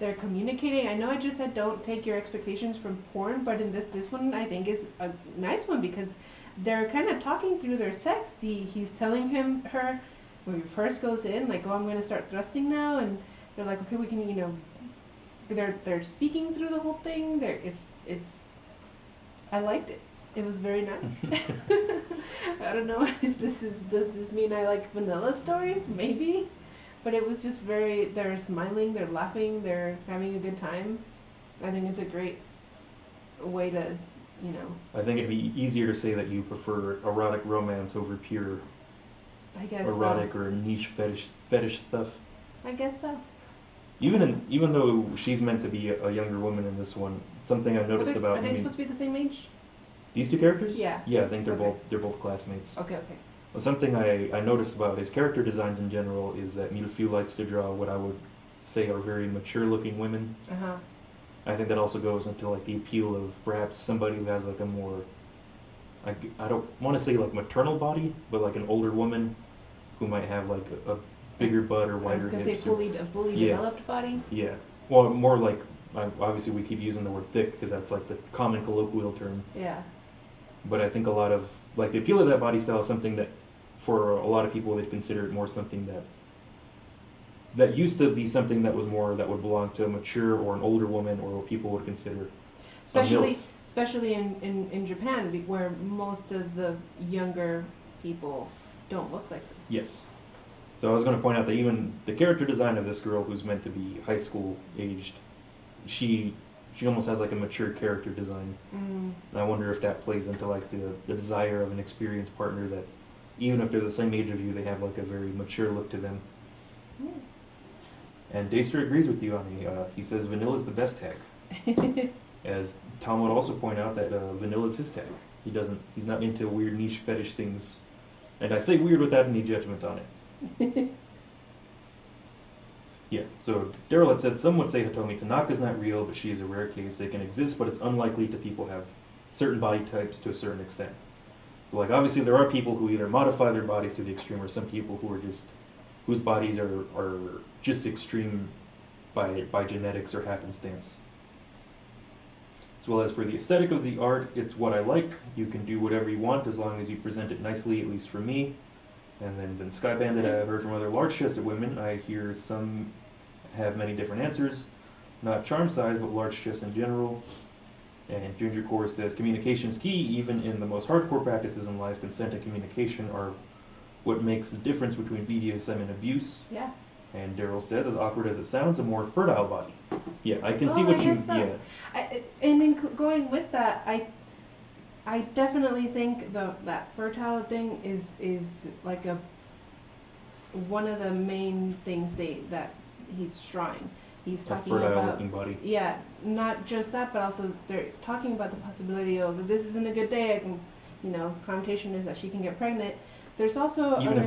They're communicating. I know I just said don't take your expectations from porn, but in this one I think is a nice one because they're kind of talking through their sex. He's telling her when he first goes in, like, oh, I'm gonna start thrusting now, and they're like, okay, we can, they're speaking through the whole thing. It's I liked it. It was very nice. I don't know if does this mean I like vanilla stories? Maybe. But it was just they're smiling, they're laughing, they're having a good time. I think it's a great way to, I think it'd be easier to say that you prefer erotic romance over pure I guess erotic so. or niche fetish stuff. I guess so. Even though she's meant to be a younger woman in this one, something I noticed about Are they supposed to be the same age? these two characters? Yeah. Yeah, I think they're Okay. both classmates. Okay. Well, something I noticed about his character designs in general is that Millefeuille likes to draw what I would say are very mature-looking women. Uh-huh. I think that also goes into like the appeal of perhaps somebody who has like a more, I don't want to say like maternal body, but like an older woman who might have like a bigger butt or wider hips. I was gonna say a fully Yeah. developed body. Yeah. Well, more like obviously we keep using the word thick because that's like the common colloquial term. Yeah. But I think a lot of like the appeal of that body style is something that for a lot of people they'd consider it more something that used to be something that was more that would belong to a mature or an older woman or what people would consider Especially in Japan, where most of the younger people don't look like this. Yes. So I was going to point out that even the character design of this girl who's meant to be high school aged, she almost has like a mature character design. Mm. And I wonder if that plays into like the desire of an experienced partner that even if they're the same age of you, they have like a very mature look to them. Mm. And Daestra agrees with you on he says vanilla is the best tag. As Tom would also point out that vanilla is his tag. He's not into weird niche fetish things. And I say weird without any judgment on it. Yeah, so Darryl had said, some would say Hitomi Tanaka is not real, but she is a rare case. They can exist, but it's unlikely to people have certain body types to a certain extent. Like, obviously there are people who either modify their bodies to the extreme, or some people who are just, whose bodies are just extreme by genetics or happenstance. As well as for the aesthetic of the art, it's what I like. You can do whatever you want as long as you present it nicely, at least for me. And then Sky Bandit, I've heard from other large-chested women. I hear some have many different answers. Not charm size, but large chest in general. And Ginger Core says, communication is key. Even in the most hardcore practices in life, consent and communication are what makes the difference between BDSM and abuse. Yeah. And Darryl says, as awkward as it sounds, a more fertile body. Yeah, I can see what you... So. Yeah. And in going with that, I definitely think that fertile thing is like one of the main things that he's trying. He's talking about looking body. Yeah, not just that, but also they're talking about the possibility of this isn't a good day. I can, connotation is that she can get pregnant. There's also even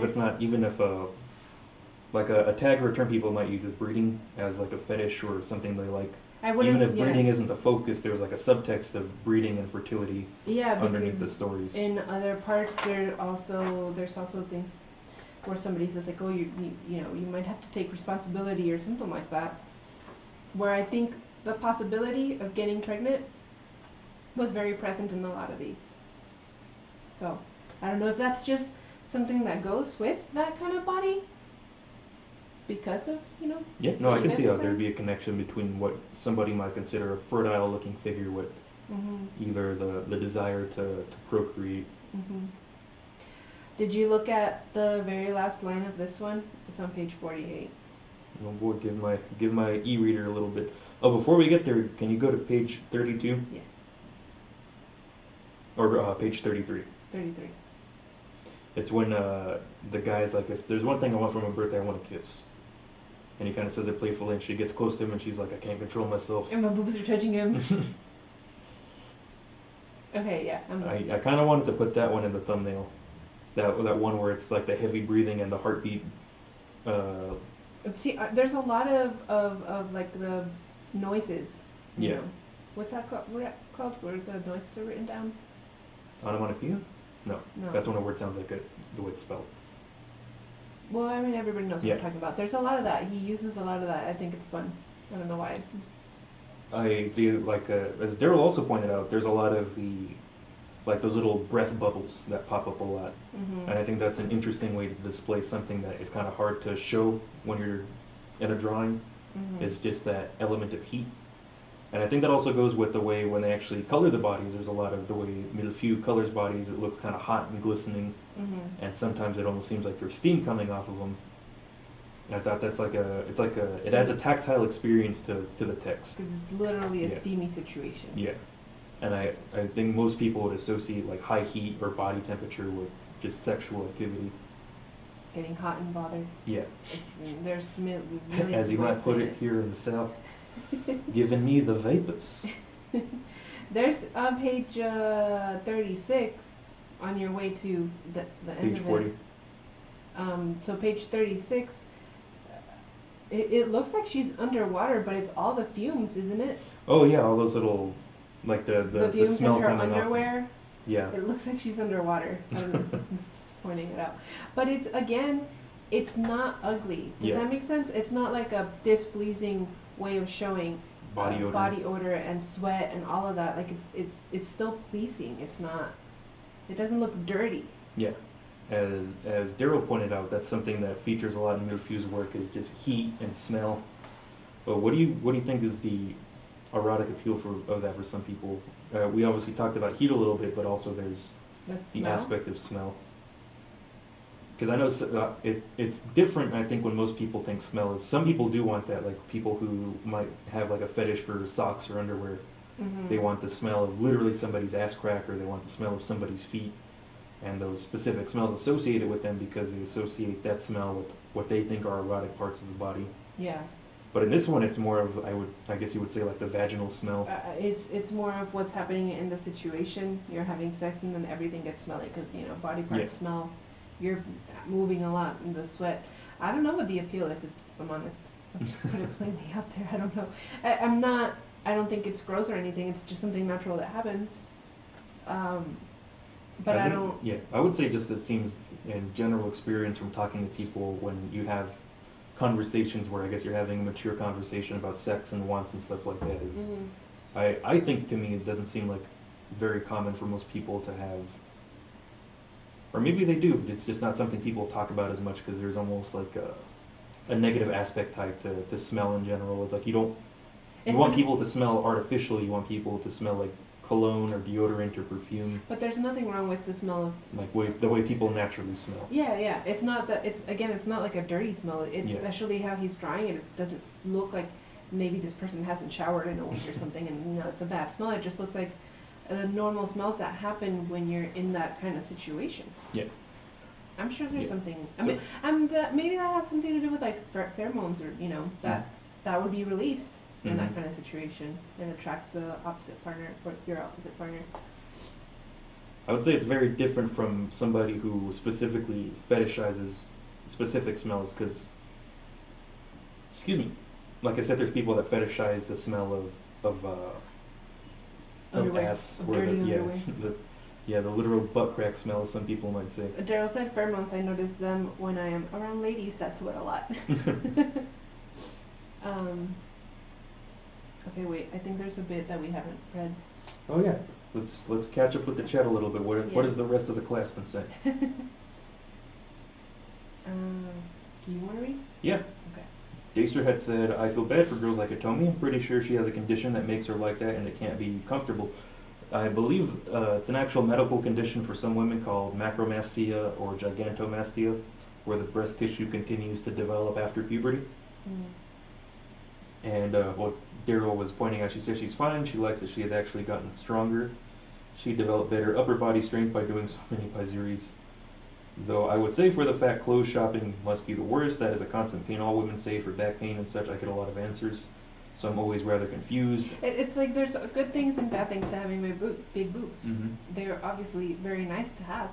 if like a tag or a term people might use is breeding as like a fetish or something they like. Even if breeding isn't the focus, there's like a subtext of breeding and fertility underneath the stories. In other parts, there's also things where somebody says like, oh, you might have to take responsibility or something like that. Where I think the possibility of getting pregnant was very present in a lot of these. So I don't know if that's just something that goes with that kind of body. Because of, Yeah, no, I can see how there'd be a connection between what somebody might consider a fertile looking figure with either the desire to procreate. Mm-hmm. Did you look at the very last line of this one? It's on page 48. Oh boy, give my e-reader a little bit. Oh, before we get there, can you go to page 32? Yes. Or page 33. 33. It's when the guy's like, if there's one thing I want from a birthday, I want a kiss. And he kind of says it playfully, and she gets close to him, and she's like, I can't control myself. And my boobs are touching him. Okay, yeah. I kind of wanted to put that one in the thumbnail. That one where it's like the heavy breathing and the heartbeat. See, there's a lot of like the noises. You know. What's that called? Where the noises are written down? Onomatopoeia? No. That's when a word sounds like the way it's spelled. Well, I mean, everybody knows what I'm talking about. There's a lot of that. He uses a lot of that. I think it's fun. I don't know why. As Darryl also pointed out, there's a lot of those little breath bubbles that pop up a lot. Mm-hmm. And I think that's an interesting way to display something that is kind of hard to show when you're in a drawing. Mm-hmm. Is just that element of heat. And I think that also goes with the way when they actually color the bodies. There's a lot of the way Millefeuille colors bodies. It looks kind of hot and glistening, and sometimes it almost seems like there's steam coming off of them. And I thought it adds a tactile experience to the text. Because it's literally a steamy situation. Yeah, and I think most people would associate like high heat or body temperature with just sexual activity. Getting hot and bothered. Yeah. There's millions. As you might put it here in the South. Giving me the vapors. There's on page 36 on your way to the end page of 40. It. So page 36, it looks like she's underwater, but it's all the fumes, isn't it? Oh yeah, all those little, like the fumes smell in her coming underwear. off. Yeah. It looks like she's underwater. I'm just pointing it out. But it's not ugly. Does that make sense? It's not like a displeasing way of showing body odor and sweat and all of that. Like it's still pleasing. It's not. It doesn't look dirty. Yeah, as Darryl pointed out, that's something that features a lot in Millefeuille's work is just heat and smell. But what do you think is the erotic appeal of that for some people? We obviously talked about heat a little bit, but also there's the aspect of smell. Because I know it's different, I think, when most people think smell is. Some people do want that, like people who might have like a fetish for socks or underwear. Mm-hmm. They want the smell of literally somebody's ass crack, or they want the smell of somebody's feet, and those specific smells associated with them because they associate that smell with what they think are erotic parts of the body. Yeah. But in this one, it's more of, I guess you would say, like the vaginal smell. It's more of what's happening in the situation. You're having sex and then everything gets smelly because body parts smell. You're moving a lot in the sweat. I don't know what the appeal is, if I'm honest. I'm just put it plainly out there. I don't know. I don't think it's gross or anything. It's just something natural that happens. But I don't. Yeah, I would say just it seems in general experience from talking to people when you have conversations where I guess you're having a mature conversation about sex and wants and stuff like that is. Mm-hmm. I think to me it doesn't seem like very common for most people to have. Or maybe they do, but it's just not something people talk about as much because there's almost like a negative aspect type to smell in general. It's like you want people to smell artificial, you want people to smell like cologne or deodorant or perfume. But there's nothing wrong with the smell of... Like the way people naturally smell. Yeah. It's not that, it's not like a dirty smell. It's especially how he's drying it. It doesn't look like maybe this person hasn't showered in a week or something and it's a bad smell. It just looks like the normal smells that happen when you're in that kind of situation. Yeah. I'm sure there's something. Maybe that has something to do with like pheromones or that would be released in that kind of situation. It attracts the opposite partner or your opposite partner. I would say it's very different from somebody who specifically fetishizes specific smells because, like I said, there's people that fetishize the smell of ass, or the literal butt crack smell, some people might say. Darryl said pheromones. I notice them when I am around ladies that sweat a lot. Okay, wait. I think there's a bit that we haven't read. Oh yeah, let's catch up with the chat a little bit. What does the rest of the class been saying? Do you want to read? Yeah. Okay. Daestra had said, I feel bad for girls like Atomi. I'm pretty sure she has a condition that makes her like that and it can't be comfortable. I believe it's an actual medical condition for some women called macromastia or gigantomastia, where the breast tissue continues to develop after puberty. And what Darryl was pointing out, she said she's fine. She likes that she has actually gotten stronger. She developed better upper body strength by doing so many paiseries. Though I would say for the fact clothes shopping must be the worst. That is a constant pain all women say for back pain and such. I get a lot of answers. So I'm always rather confused. It's like there's good things and bad things to having big boobs. Mm-hmm. They're obviously very nice to have,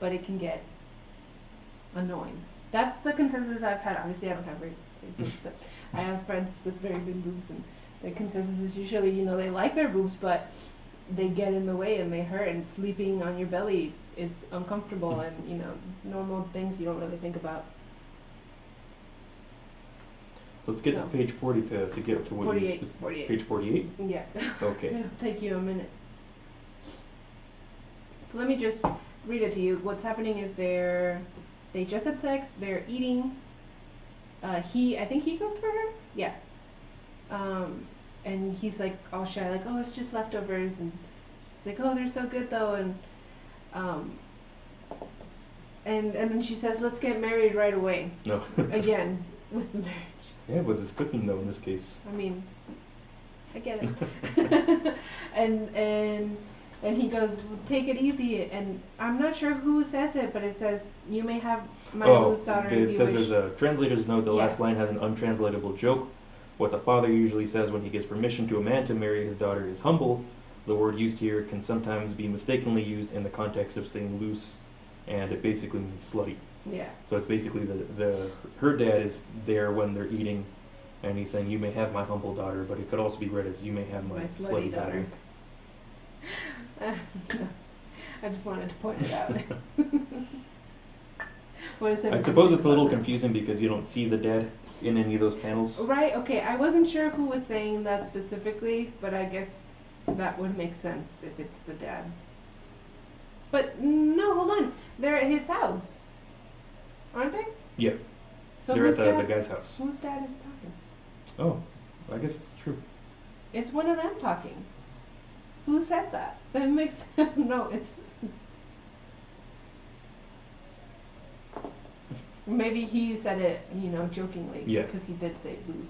but it can get annoying. That's the consensus I've had. Obviously, I don't have very big boobs, but I have friends with very big boobs, and the consensus is usually, they like their boobs, but they get in the way and they hurt, and sleeping on your belly is uncomfortable, and, normal things you don't really think about. So let's get to page 40 to get to what 48. Page 48? Yeah. Okay. It'll take you a minute. So let me just read it to you. What's happening is they just had sex, they're eating. I think he cooked for her? Yeah. And he's like all shy, like, oh, it's just leftovers, and she's like, oh, they're so good though, and then she says, let's get married right away. No. Again, with the marriage. Yeah, it was his cooking though in this case. I mean, I get it. and he goes, well, take it easy, and I'm not sure who says it, but it says, you may have my blues daughter if you wish. It says there's a translator's note. The last line has an untranslatable joke. What the father usually says when he gives permission to a man to marry his daughter is humble. The word used here can sometimes be mistakenly used in the context of saying loose, and it basically means slutty. Yeah. So it's basically her dad is there when they're eating, and he's saying, you may have my humble daughter, but it could also be read as, you may have my slutty daughter. I just wanted to point it out. I suppose it's a little confusing because you don't see the dad in any of those panels. Right, okay. I wasn't sure who was saying that specifically, but I guess that would make sense if it's the dad. But no, hold on. They're at his house, aren't they? Yeah. So they're at the guy's house. Whose dad is talking? Oh, I guess it's true. It's one of them talking. Who said that? That makes no. It's maybe he said it, jokingly. Yeah. Because he did say blues.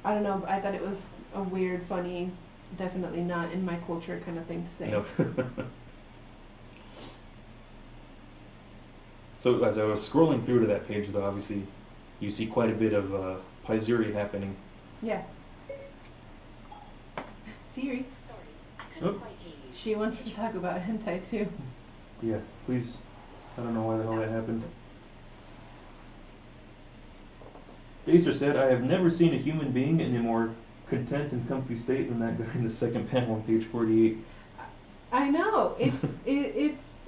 I don't know. I thought it was a weird, funny, definitely not in my culture kind of thing to say. No. So as I was scrolling through to that page, though, obviously, you see quite a bit of paizuri happening. Yeah. Siri. Sorry, I couldn't quite hear you. She wants to talk about hentai too. Yeah, please. I don't know why the hell that happened. Daestra said, I have never seen a human being in a more content and comfy state than that guy in the second panel on page 48. I know.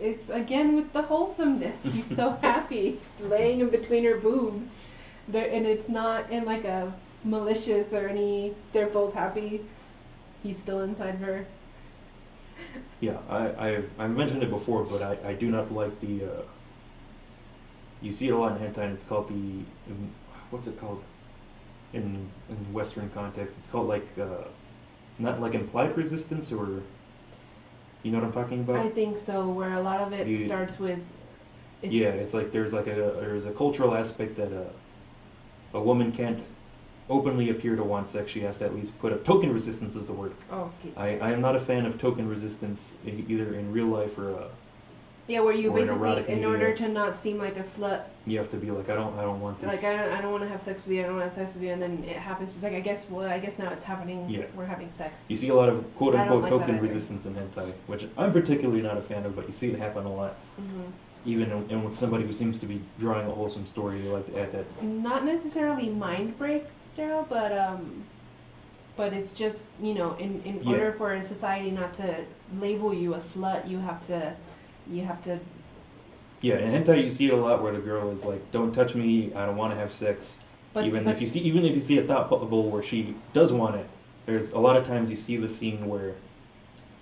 It's again with the wholesomeness. He's so happy. He's laying in between her boobs. And it's not in like a malicious or any, they're both happy. He's still inside her. Yeah, I've mentioned it before, but I do not like the, you see it a lot in hentai, and it's called what's it called? In Western context, it's called like, not like implied resistance, or, you know what I'm talking about? I think so, where a lot of it starts with... It's like there's a cultural aspect that a woman can't openly appear to want sex. She has to at least put up token resistance is the word. Oh, okay. I am not a fan of token resistance either in real life or where you or basically, in order to not seem like a slut, you have to be like, I don't want this. like I don't want to have sex with you. I don't want to have sex with you, and then it happens. Just like I guess now it's happening. Yeah. We're having sex. You see a lot of quote unquote like that token either. resistance in hentai, which I'm particularly not a fan of, but you see it happen a lot. Mm-hmm. Even and with somebody who seems to be drawing a wholesome story, they like to add that. Not necessarily mind break, Darryl, but it's just, in order for a society not to label you a slut, you have to. Yeah, in hentai you see it a lot where the girl is like, "Don't touch me, I don't want to have sex." Even if you see a thought bubble where she does want it, there's a lot of times you see the scene where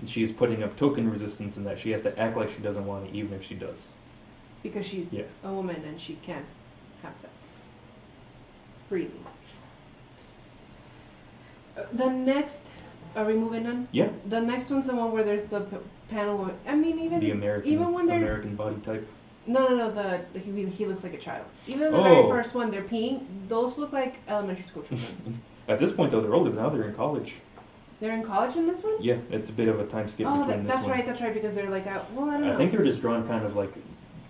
she's putting up token resistance and that she has to act like she doesn't want it, even if she does. Because she's a woman and she can't have sex freely. The next, are we moving on? Yeah. The next one's the one where there's the panel. Where, I mean, even the American body type. No. He looks like a child. Even the very first one, they're peeing. Those look like elementary school children. At this point, though, they're older now. They're in college. They're in college in this one? Yeah, it's a bit of a time skip between this one. That's right, because they're like, I don't know. I think they're just drawn kind of like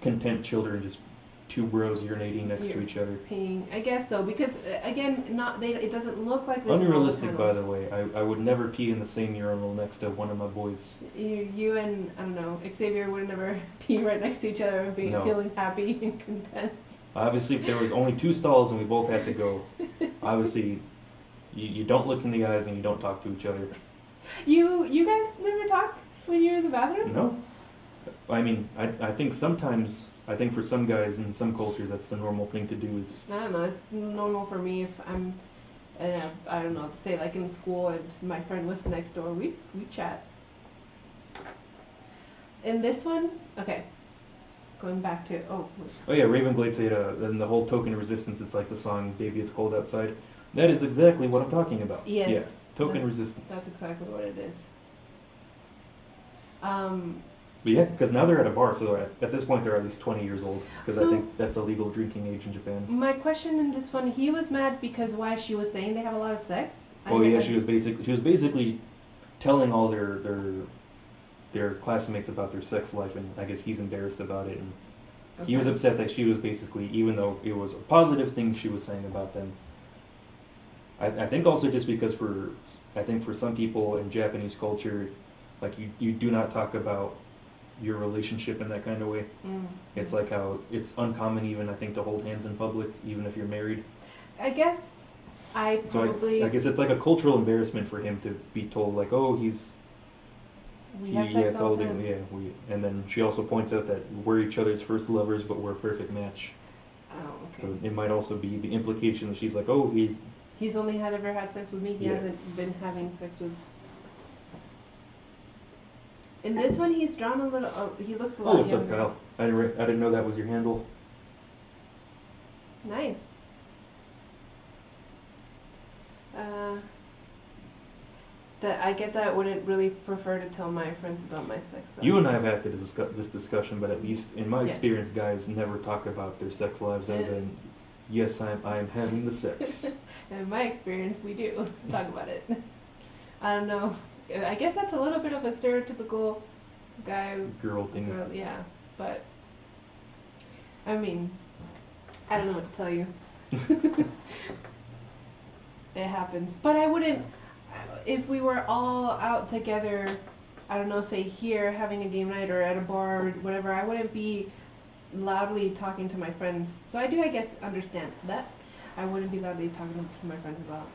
content children, just two bros urinating next to each other. Peeing. I guess so, because again, it doesn't look like this. Unrealistic, by the way. I would never pee in the same urinal next to one of my boys. You and I don't know, Xavier would never pee right next to each other and feeling happy and content. Obviously, if there was only 2 stalls and we both had to go, obviously, you don't look in the eyes and you don't talk to each other. You guys never talk when you're in the bathroom? No. I mean, I think sometimes, for some guys in some cultures, that's the normal thing to do is... I don't know, it's normal for me if I'm, I don't know, say like in school and my friend was next door, we chat. In this one, okay, going back to, oh yeah, Ravenglade said, and the whole token of resistance, it's like the song, Baby It's Cold Outside. That is exactly what I'm talking about. Yes. Yeah, token resistance. That's exactly what it is. But yeah, because now they're at a bar, so at this point they're at least 20 years old, because I think that's a legal drinking age in Japan. My question in this one, he was mad because why she was saying they have a lot of sex? She was basically telling all their classmates about their sex life, and I guess he's embarrassed about it, and he was upset that she was basically, even though it was a positive thing she was saying about them. I think also just because for some people in Japanese culture, like you do not talk about your relationship in that kind of way. It's like how it's uncommon even, I think, to hold hands in public, even if you're married. I guess I guess it's like a cultural embarrassment for him to be told, like, oh, we have sex all the time. And then she also points out that we're each other's first lovers, but we're a perfect match. Oh, okay. So it might also be the implication that she's like, oh, he's only ever had sex with me. He hasn't been having sex with. In this one, he's drawn a little. He looks a lot what's younger. up, Kyle? I didn't know that was your handle. Nice. I get that I wouldn't really prefer to tell my friends about my sex life. You and I have had this discussion, but at least in my experience, guys never talk about their sex lives other than, yes, I'm having the sex. In my experience, we do talk about it. I don't know. I guess that's a little bit of a stereotypical girl thing. Yeah, but I mean, I don't know what to tell you. It happens, but I wouldn't. If we were all out together, I don't know, say here having a game night or at a bar or whatever, I wouldn't be loudly talking to my friends. So I do, I guess, understand that. I wouldn't be loudly talking to my friends about,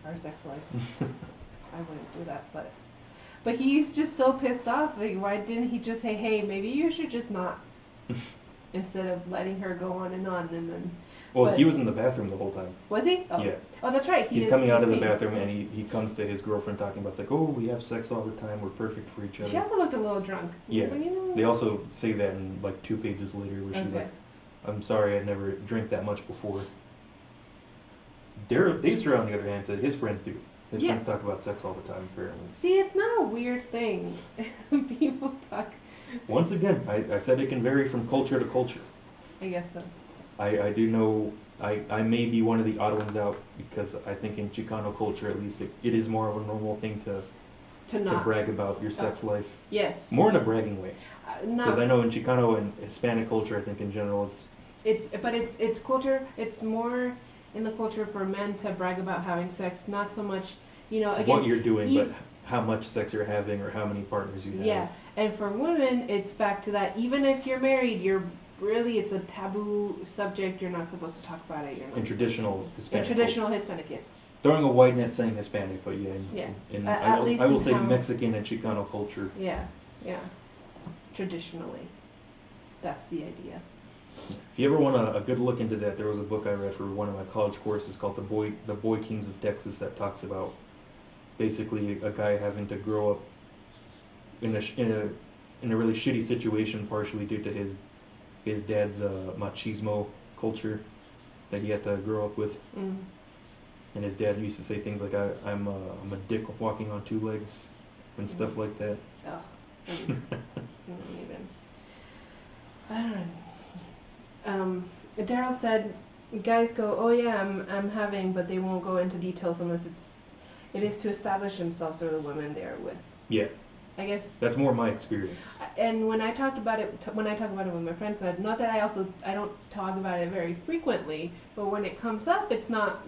our sex life. I wouldn't do that, but he's just so pissed off. Like, why didn't he just say, hey, maybe you should just not, instead of letting her go on and then. Well, he was in the bathroom the whole time. Was he? Oh. Yeah. Oh, that's right. He's coming out of the bathroom and he comes to his girlfriend talking about, it's like, oh, we have sex all the time. We're perfect for each other. She also looked a little drunk. Yeah. Like, They also say that in like 2 pages later, where she's like, I'm sorry, I'd never drank that much before. Daestra, on the other hand, said his friends do. His friends talk about sex all the time, apparently. See, it's not a weird thing. People talk. Once again, I said it can vary from culture to culture. I guess so. I do know, I may be one of the odd ones out, because I think in Chicano culture, at least, it is more of a normal thing to brag about your sex life. Yes. More in a bragging way. Because I know in Chicano and Hispanic culture, I think in general, it's culture. It's more in the culture for men to brag about having sex, not so much, again, what you're doing, but how much sex you're having or how many partners you have. Yeah, and for women, it's back to that. Even if you're married, it's a taboo subject. You're not supposed to talk about it. You're not in traditional Hispanic. Hispanic, yes. Throwing a wide net saying Hispanic, but I will say Mexican and Chicano culture. Yeah. Traditionally, that's the idea. If you ever want a good look into that, there was a book I read for one of my college courses called The Boy Kings of Texas that talks about basically a guy having to grow up in a really shitty situation, partially due to his dad's machismo culture that he had to grow up with. And his dad used to say things like, I'm a dick walking on 2 legs and stuff like that. Ugh. I don't know. Darryl said, guys go, oh yeah, I'm having, but they won't go into details unless it is to establish themselves or the women they are with. Yeah. I guess. That's more my experience. And when I talk about it with my friends, not that I don't talk about it very frequently, but when it comes up, it's not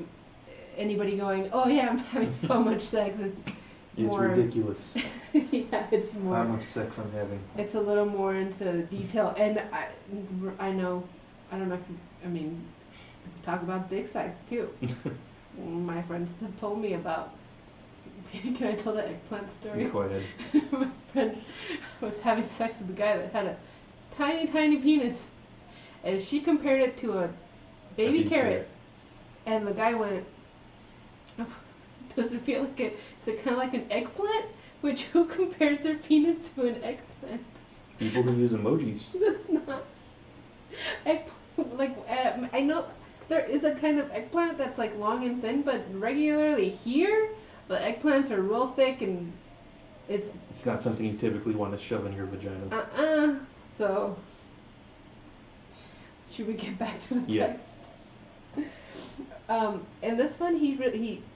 anybody going, oh yeah, I'm having so much sex. It's more ridiculous. Yeah, it's more. How much sex I'm having. It's a little more into detail, and I know, I don't know if talk about dick size too. My friends have told me about. Can I tell the eggplant story? Go ahead. My friend was having sex with a guy that had a tiny, tiny penis, and she compared it to a baby carrot, and the guy went, oh, "Does it feel like is it kind of like an eggplant?" Which, who compares their penis to an eggplant? People who use emojis. That's not eggplant. Like I know there is a kind of eggplant that's like long and thin, but regularly here, the eggplants are real thick and it's not something you typically want to shove in your vagina. So should we get back to the text? In this one,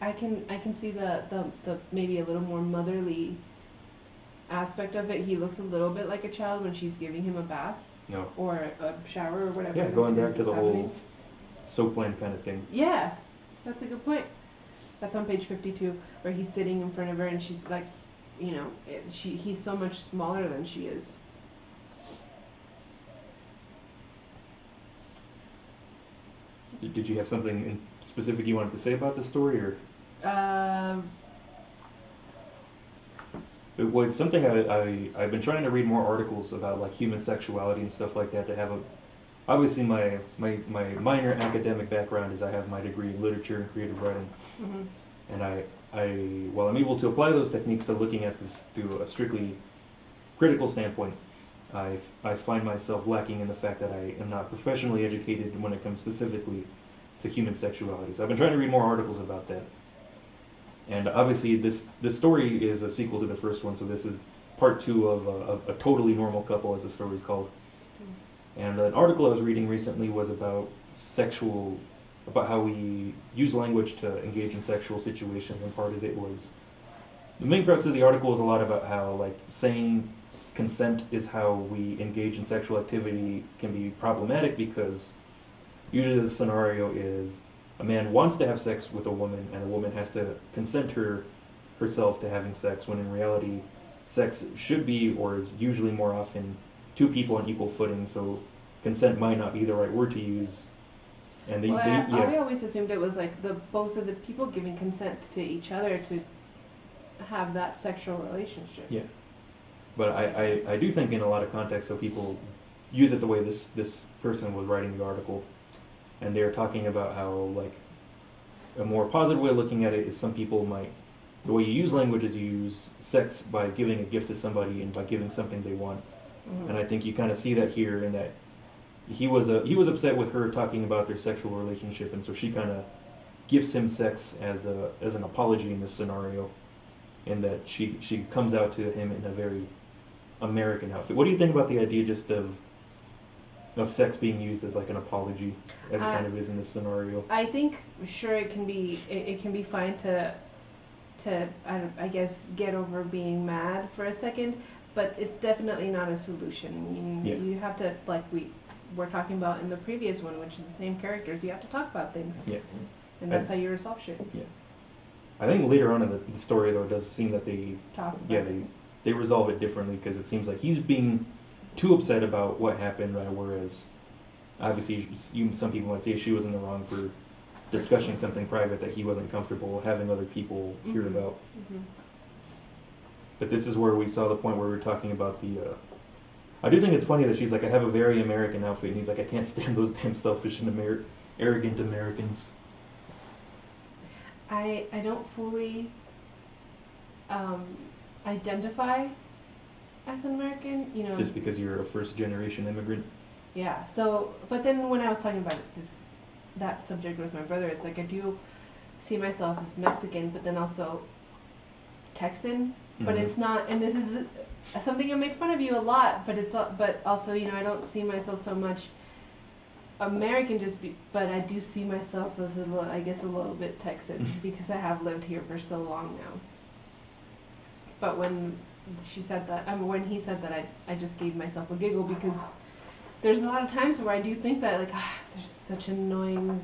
I can see the maybe a little more motherly aspect of it. He looks a little bit like a child when she's giving him a bath. No. Or a shower or whatever. Yeah, going back to the whole soapland kind of thing. Yeah, that's a good point. That's on page 52, where he's sitting in front of her and she's like, he's so much smaller than she is. Did you have something in specific you wanted to say about this story, or? It's something I've been trying to read more articles about, like human sexuality and stuff like that. To have obviously my minor academic background is I have my degree in literature and creative writing, and while I'm able to apply those techniques to looking at this through a strictly critical standpoint, I find myself lacking in the fact that I am not professionally educated when it comes specifically to human sexuality. So I've been trying to read more articles about that. And obviously this story is a sequel to the first one, so this is part 2 of a totally normal couple, as the story's called. And an article I was reading recently was about how we use language to engage in sexual situations, and part of it was, the main crux of the article was a lot about how, like, saying consent is how we engage in sexual activity can be problematic, because usually the scenario is a man wants to have sex with a woman and a woman has to consent herself to having sex, when in reality sex should be, or is usually more often, 2 people on equal footing, so consent might not be the right word to use. And I always assumed it was like both of the people giving consent to each other to have that sexual relationship. Yeah. But I do think in a lot of contexts, so people use it the way this person was writing the article, and they're talking about how, like, a more positive way of looking at it is some people might, the way you use language is you use sex by giving a gift to somebody and by giving something they want. Mm-hmm. And I think you kind of see that here, in that he was upset with her talking about their sexual relationship, and so she kind of gives him sex as an apology in this scenario, in that she comes out to him in a very American outfit. What do you think about the idea just of sex being used as like an apology, as it kind of is in this scenario? I think sure it can be fine to I guess get over being mad for a second, but it's definitely not a solution. You have to, like we're talking about in the previous one, which is the same characters. You have to talk about things. Yeah. And that's how you resolve shit. Yeah. I think later on in the story, though, it does seem that they they resolve it differently, because it seems like he's being too upset about what happened, right? Whereas obviously some people might say she was in the wrong for discussing something private that he wasn't comfortable having other people hear about. Mm-hmm. But this is where we saw the point where we were talking about I do think it's funny that she's like, I have a very American outfit, and he's like, I can't stand those damn selfish and arrogant Americans. I don't fully identify as an American, Just because you're a first-generation immigrant? Yeah, so, but then when I was talking about that subject with my brother, it's like I do see myself as Mexican, but then also Texan, but it's not, and this is something I make fun of you a lot, but also, I don't see myself so much American, but I do see myself as a little bit Texan, because I have lived here for so long now. But when she said that, when he said that, I just gave myself a giggle because there's a lot of times where I do think that, like, there's such annoying,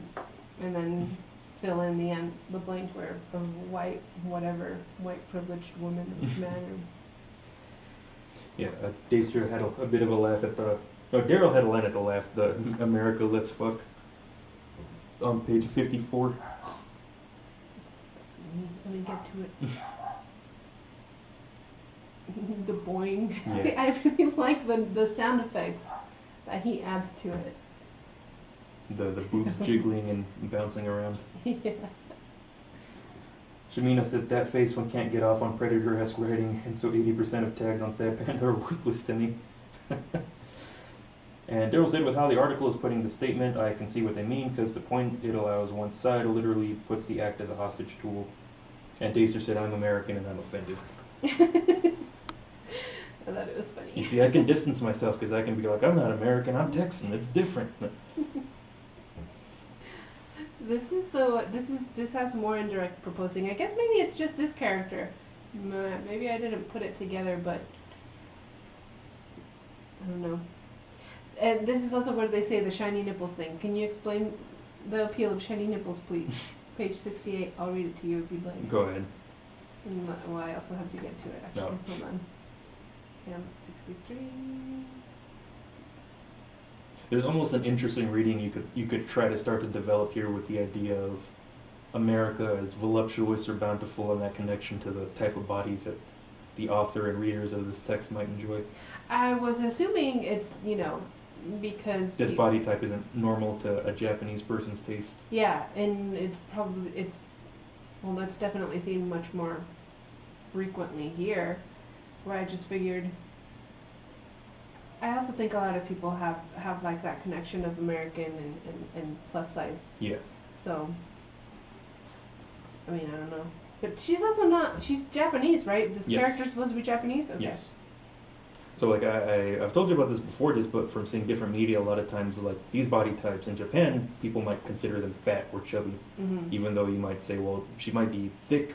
and then fill in the blank where a white privileged woman or man. Yeah, Daestra had a bit of a laugh at the. No, Darryl had a line at the laugh. The America Let's Fuck on page 54. Let me get to it. The boing. Yeah. See, I really like the sound effects that he adds to it. The boobs jiggling and bouncing around. Yeah. Shamina said that face one can't get off on Predator-esque writing, and so 80% of tags on Sad Panda are worthless to me. And Darryl said with how the article is putting the statement, I can see what they mean, because the point it allows one side literally puts the act as a hostage tool. And Daestra said, I'm American and I'm offended. I thought it was funny. You see, I can distance myself because I can be like, I'm not American, I'm Texan, it's different. This has more indirect proposing. I guess maybe it's just this character. Maybe I didn't put it together, but I don't know. And this is also where they say the shiny nipples thing. Can you explain the appeal of shiny nipples, please? Page 68. I'll read it to you if you'd like. Go ahead. Well, I also have to get to it, actually. No. Hold on. Yeah, 63. There's almost an interesting reading you could try to start to develop here with the idea of America as voluptuous or bountiful and that connection to the type of bodies that the author and readers of this text might enjoy. I was assuming it's, because This body type isn't normal to a Japanese person's taste. yeah, and that's definitely seen much more frequently here, where I just figured. I also think a lot of people have like that connection of American and plus size. Yeah. So, I mean, I don't know. But she's also not, she's Japanese, right? This Yes. character's supposed to be Japanese? Okay. Yes. So like I've told you about this before, just but from seeing different media, a lot of times like these body types in Japan, people might consider them fat or chubby, even though you might say, well, she might be thick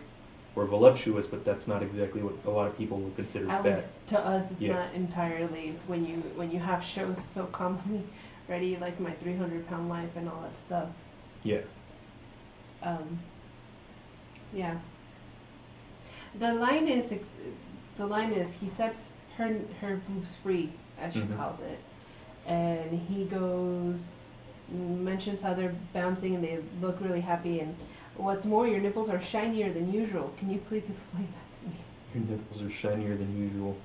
or voluptuous, but that's not exactly what a lot of people would consider At fat. least to us, it's Yeah. not entirely when you have shows so commonly ready, like My 300-Pound Life and all that stuff. Yeah. Yeah. The line is he sets her boobs free, as she Mhm. calls it, and he mentions how they're bouncing and they look really happy, and what's more, your nipples are shinier than usual. Can you please explain that to me? Your nipples are shinier than usual.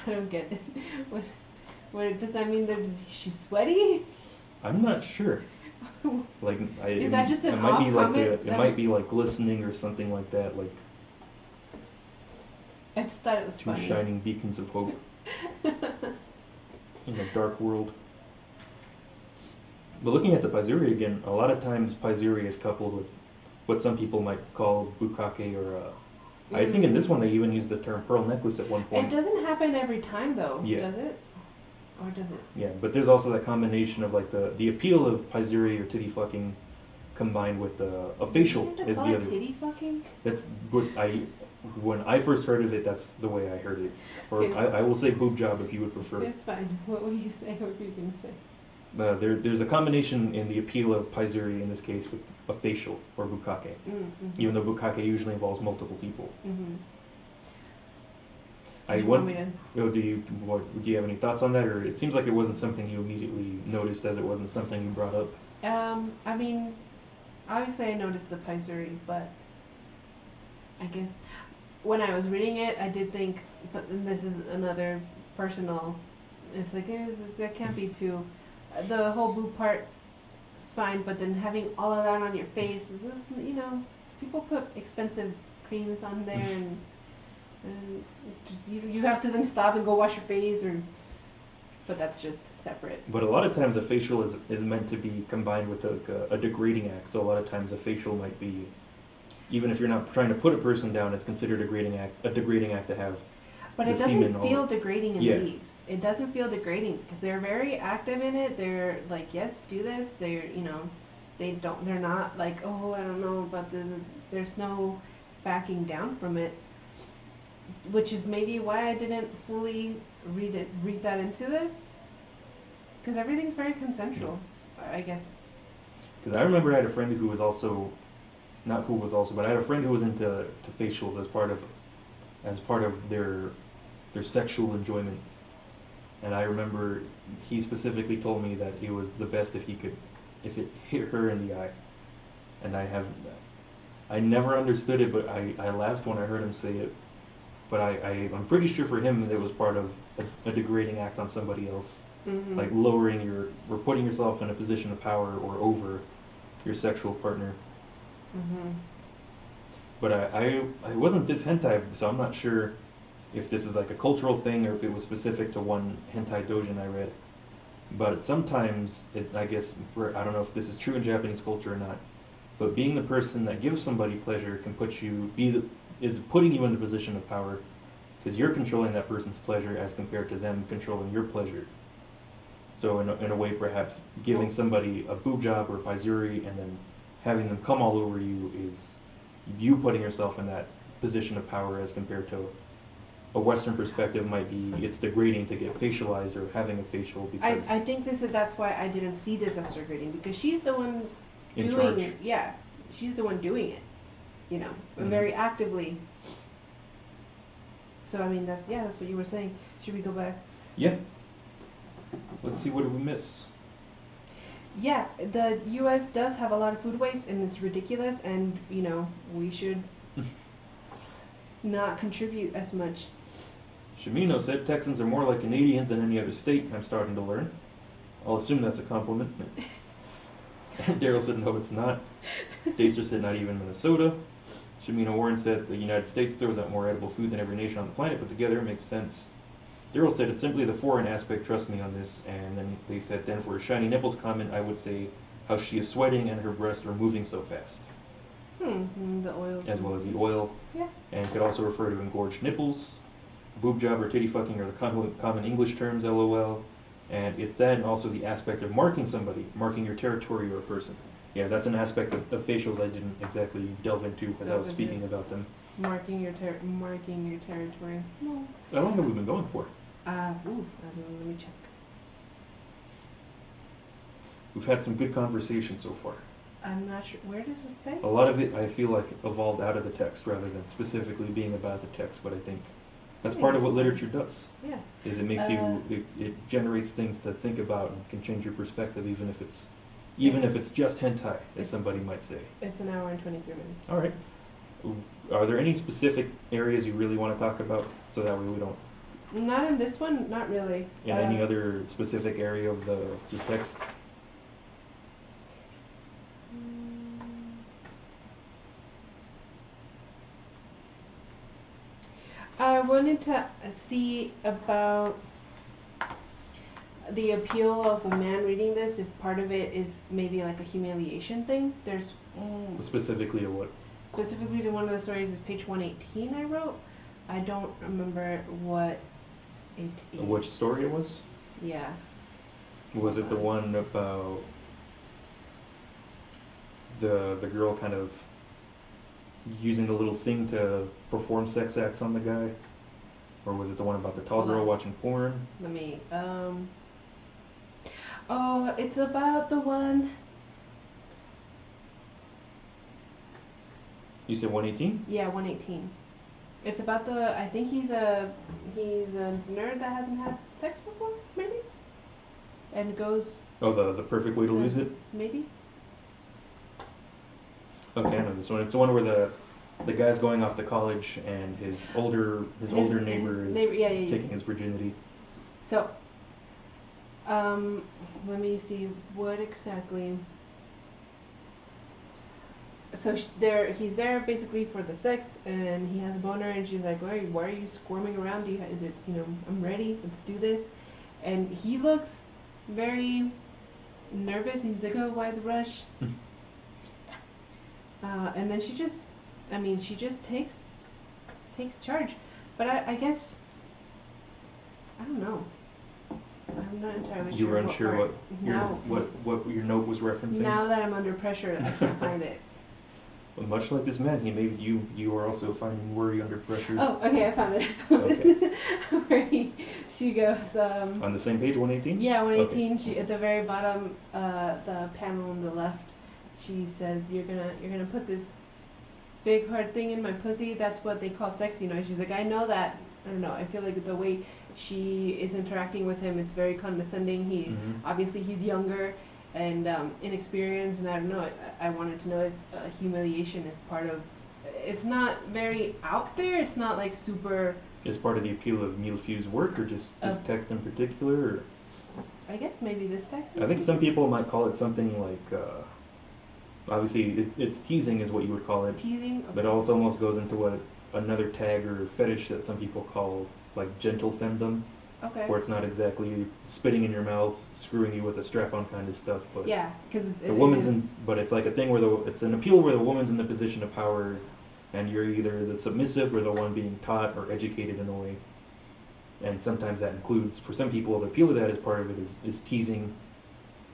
I don't get it. What does that mean? That she's sweaty? I'm not sure. Like Is that just an it might be like comment it that- might be like glistening or something like that, like I just thought it was two funny. shining beacons of hope in a dark world. But looking at the paizuri again, a lot of times paizuri is coupled with what some people might call bukkake or I think in this one they even used the term pearl necklace at one It point. doesn't happen every time though, Yeah. does it? Or does it? Yeah, but there's also that combination of like the appeal of paizuri or titty fucking combined with a facial Did you is call the it other. titty fucking? That's what when I first heard of it, that's the way I heard it. Or Okay. I will say boob job if you would prefer. It's fine. What were you saying? What were you gonna say? There's a combination in the appeal of paizuri in this case with a facial or bukkake, Mm-hmm. even though bukkake usually involves multiple people. Mm-hmm. Do you have any thoughts on that, or it seems like it wasn't something you immediately noticed, as it wasn't something you brought up? I mean, obviously I noticed the paizuri, but I guess when I was reading it, I did think, but then this is another personal. It's like that can't be too. The whole boob part is fine, but then having all of that on your face, people put expensive creams on there, and you have to then stop and go wash your face, but that's just separate. But a lot of times a facial is meant to be combined with a degrading act. So a lot of times a facial might be, even if you're not trying to put a person down, it's considered a degrading act to have. But the it semen doesn't all- feel degrading in Yeah. these. It doesn't feel degrading because they're very active in it. They're like, yes, do this. They're they're not like, oh, I don't know about this. There's no backing down from it. which is maybe why I didn't fully read that into this, because everything's very consensual, I guess. Because I remember I had a friend who was also, not who was also, but I had a friend who was into facials as part of their sexual enjoyment. And I remember he specifically told me that it was the best if it hit her in the eye. And I never understood it, but I laughed when I heard him say it. But I'm pretty sure for him it was part of a degrading act on somebody else. Mm-hmm. Like or putting yourself in a position of power or over your sexual partner. Mm-hmm. But I wasn't this hentai, so I'm not sure if this is like a cultural thing or if it was specific to one hentai doujin I read. But sometimes, I guess, I don't know if this is true in Japanese culture or not, but being the person that gives somebody pleasure can is putting you in the position of power, because you're controlling that person's pleasure as compared to them controlling your pleasure. So in a way, perhaps giving somebody a boob job or a paizuri and then having them come all over you is you putting yourself in that position of power, as compared to a Western perspective might be it's degrading to get facialized or having a facial, because I think that's why I didn't see this as degrading, because she's the one in doing charge. Yeah, she's the one doing it, Mm-hmm. very actively. So I mean, that's what you were saying. Should we go back? Yeah. Let's see, what did we miss? Yeah, the U.S. does have a lot of food waste, and it's ridiculous, and we should not contribute as much. Shimino said Texans are more like Canadians than any other state. I'm starting to learn. I'll assume that's a compliment. Darryl said no, it's not. Daestra said not even Minnesota. Shimino Warren said the United States throws out more edible food than every nation on the planet put together. Makes sense. Darryl said it's simply the foreign aspect, trust me on this. And then they said, then for a shiny nipples comment, I would say how she is sweating and her breasts are moving so fast. The oil. As well as the oil. Yeah. And could also refer to engorged nipples. Boob job or titty fucking are the common English terms, lol. And it's that, and also the aspect of marking somebody, marking your territory or a person. Yeah, that's an aspect of facials I didn't exactly delve into as I was speaking about them. Marking your territory. No. How long have we been going for? Let me check. We've had some good conversation so far. I'm not sure. Where does it say? A lot of it, I feel like, evolved out of the text rather than specifically being about the text, but I think that's part of what literature does. Yeah. Is it makes it generates things to think about and can change your perspective, even if it's just hentai, as somebody might say. It's an hour and 23 minutes. All right. Are there any specific areas you really want to talk about, so that way we don't? Not in this one, not really. In any other specific area of the text? I wanted to see about the appeal of a man reading this, if part of it is maybe like a humiliation thing. There's Specifically to what? Specifically to one of the stories is page 118 I wrote. I don't remember what it is. Which story it was? Yeah. Was it the one about the girl kind of using the little thing to perform sex acts on the guy? Or was it the one about the tall girl watching porn? Let me, oh, it's about the one. You said 118? Yeah, 118. It's about I think he's a nerd that hasn't had sex before, maybe? And goes... Oh, the perfect way to lose it? Maybe? Okay, I know this one. It's the one where the guy's going off to college and his older neighbor is taking his virginity. So, let me see what exactly. So he's there basically for the sex, and he has a boner, and she's like, why are you squirming around? Is it, I'm ready, let's do this. And he looks very nervous. He's like, oh, why the rush? And then she just takes charge. But I guess, I don't know. I'm not entirely sure. You were unsure what your note was referencing? Now that I'm under pressure, I can't find it. Well, much like this man, you are also finding worry under pressure. Oh, okay, I found it. Where she goes. On the same page, 118. Yeah, 118. Okay. She at the very bottom, the panel on the left. She says, "You're gonna put this big hard thing in my pussy. That's what they call sex, you know." She's like, "I know that. I don't know. I feel like the way she is interacting with him, it's very condescending. Obviously he's younger and inexperienced, and I don't know. I wanted to know if humiliation is part of. It's not very out there. It's not like super. Is part of the appeal of Millefeuille's work, or just this text in particular? Or? I guess maybe this text. I think some people might call it something like. Obviously, it's teasing is what you would call it. Teasing. Okay. But it also almost goes into what another tag or fetish that some people call like gentle femdom. Okay. Where it's not exactly spitting in your mouth, screwing you with a strap-on kind of stuff, but yeah, because the woman's in. But it's like a thing where it's an appeal where the woman's in the position of power, and you're either the submissive or the one being taught or educated in a way. And sometimes that includes, for some people, the appeal of that as part of it is teasing,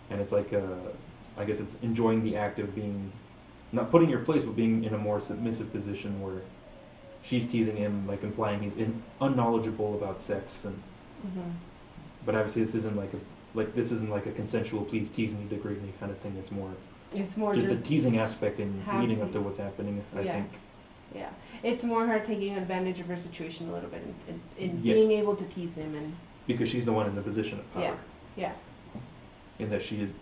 and it's like I guess it's enjoying the act of being, not putting your place, but being in a more submissive position where she's teasing him, like implying he's unknowledgeable about sex, and but obviously this isn't like a consensual please tease me, degrade me kind of thing. It's more just a teasing aspect in leading up to what's happening. I think. Yeah, it's more her taking advantage of her situation a little bit in being able to tease him, and because she's the one in the position of power. Yeah. In that she is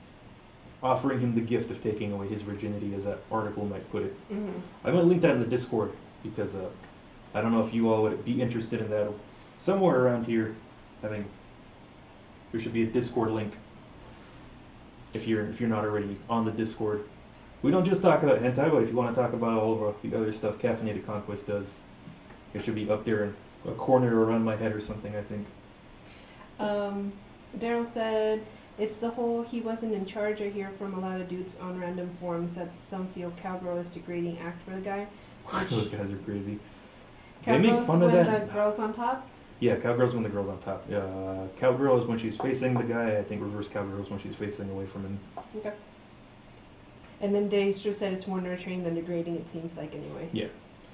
offering him the gift of taking away his virginity, as that article might put it. I'm going to link that in the Discord, because I don't know if you all would be interested in that. Somewhere around here, I think there should be a Discord link if you're not already on the Discord. We don't just talk about hentai, but if you want to talk about all of the other stuff Caffeinated Conquest does, it should be up there in a corner around my head or something, I think. Darryl said, "It's the whole he wasn't in charge. I hear from a lot of dudes on random forums that some feel cowgirl is degrading act for the guy." Those guys are crazy. They make fun of that. When the girl's on top? Yeah, cowgirl's when the girl's on top. Cowgirl is when she's facing the guy. I think reverse cowgirl is when she's facing away from him. Okay. And then Daestra said it's more nurturing than degrading, it seems like, anyway.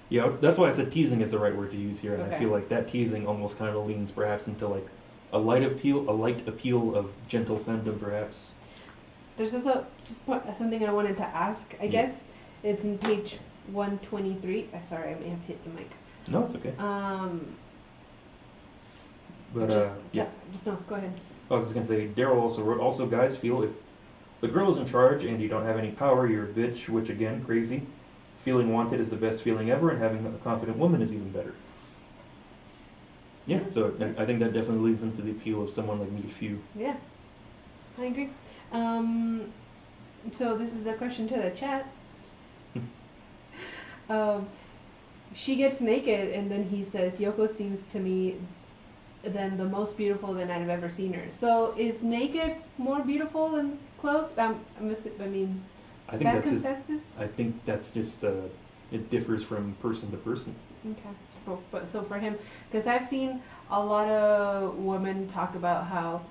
Yeah, that's why I said teasing is the right word to use here, and I feel like that teasing almost kind of leans perhaps into like a light appeal of gentle femdom, perhaps. There's also just something I wanted to ask. I guess it's in page 123. Sorry, I may have hit the mic. No, it's okay. But just no, go ahead. I was just gonna say, Darryl also wrote, also guys feel if the girl is in charge and you don't have any power, you're a bitch, which again, crazy. Feeling wanted is the best feeling ever, and having a confident woman is even better. Yeah, so I think that definitely leads into the appeal of someone like Millefeuille. Yeah, I agree. So this is a question to the chat. She gets naked, and then he says, "Yoko seems to me than the most beautiful that I've ever seen her." So is naked more beautiful than clothed? I think that's consensus? I think that's just it differs from person to person. Okay. So for him, because I've seen a lot of women talk about how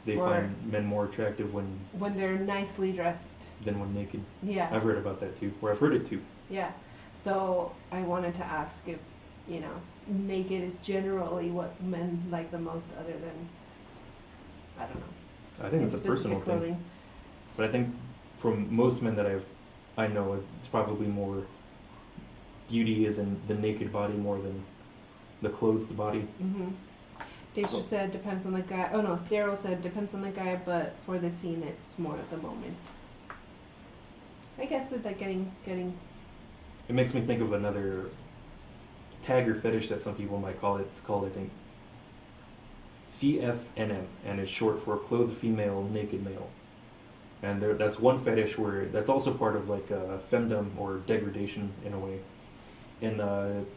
they find men more attractive when they're nicely dressed than when naked. Yeah. I've read about that too, or I've heard it too. Yeah. So I wanted to ask if, naked is generally what men like the most, other than, I don't know. I think it's a personal thing. But I think from most men that I know, it's probably more beauty is in the naked body more than the clothed body. Daestra said depends on the guy. Oh no, Darryl said depends on the guy, but for the scene it's more of the moment. I guess it's like getting. It makes me think of another tag or fetish that some people might call it. It's called, I think, CFNM, and it's short for clothed female, naked male. And that's one fetish where that's also part of like femdom or degradation in a way. And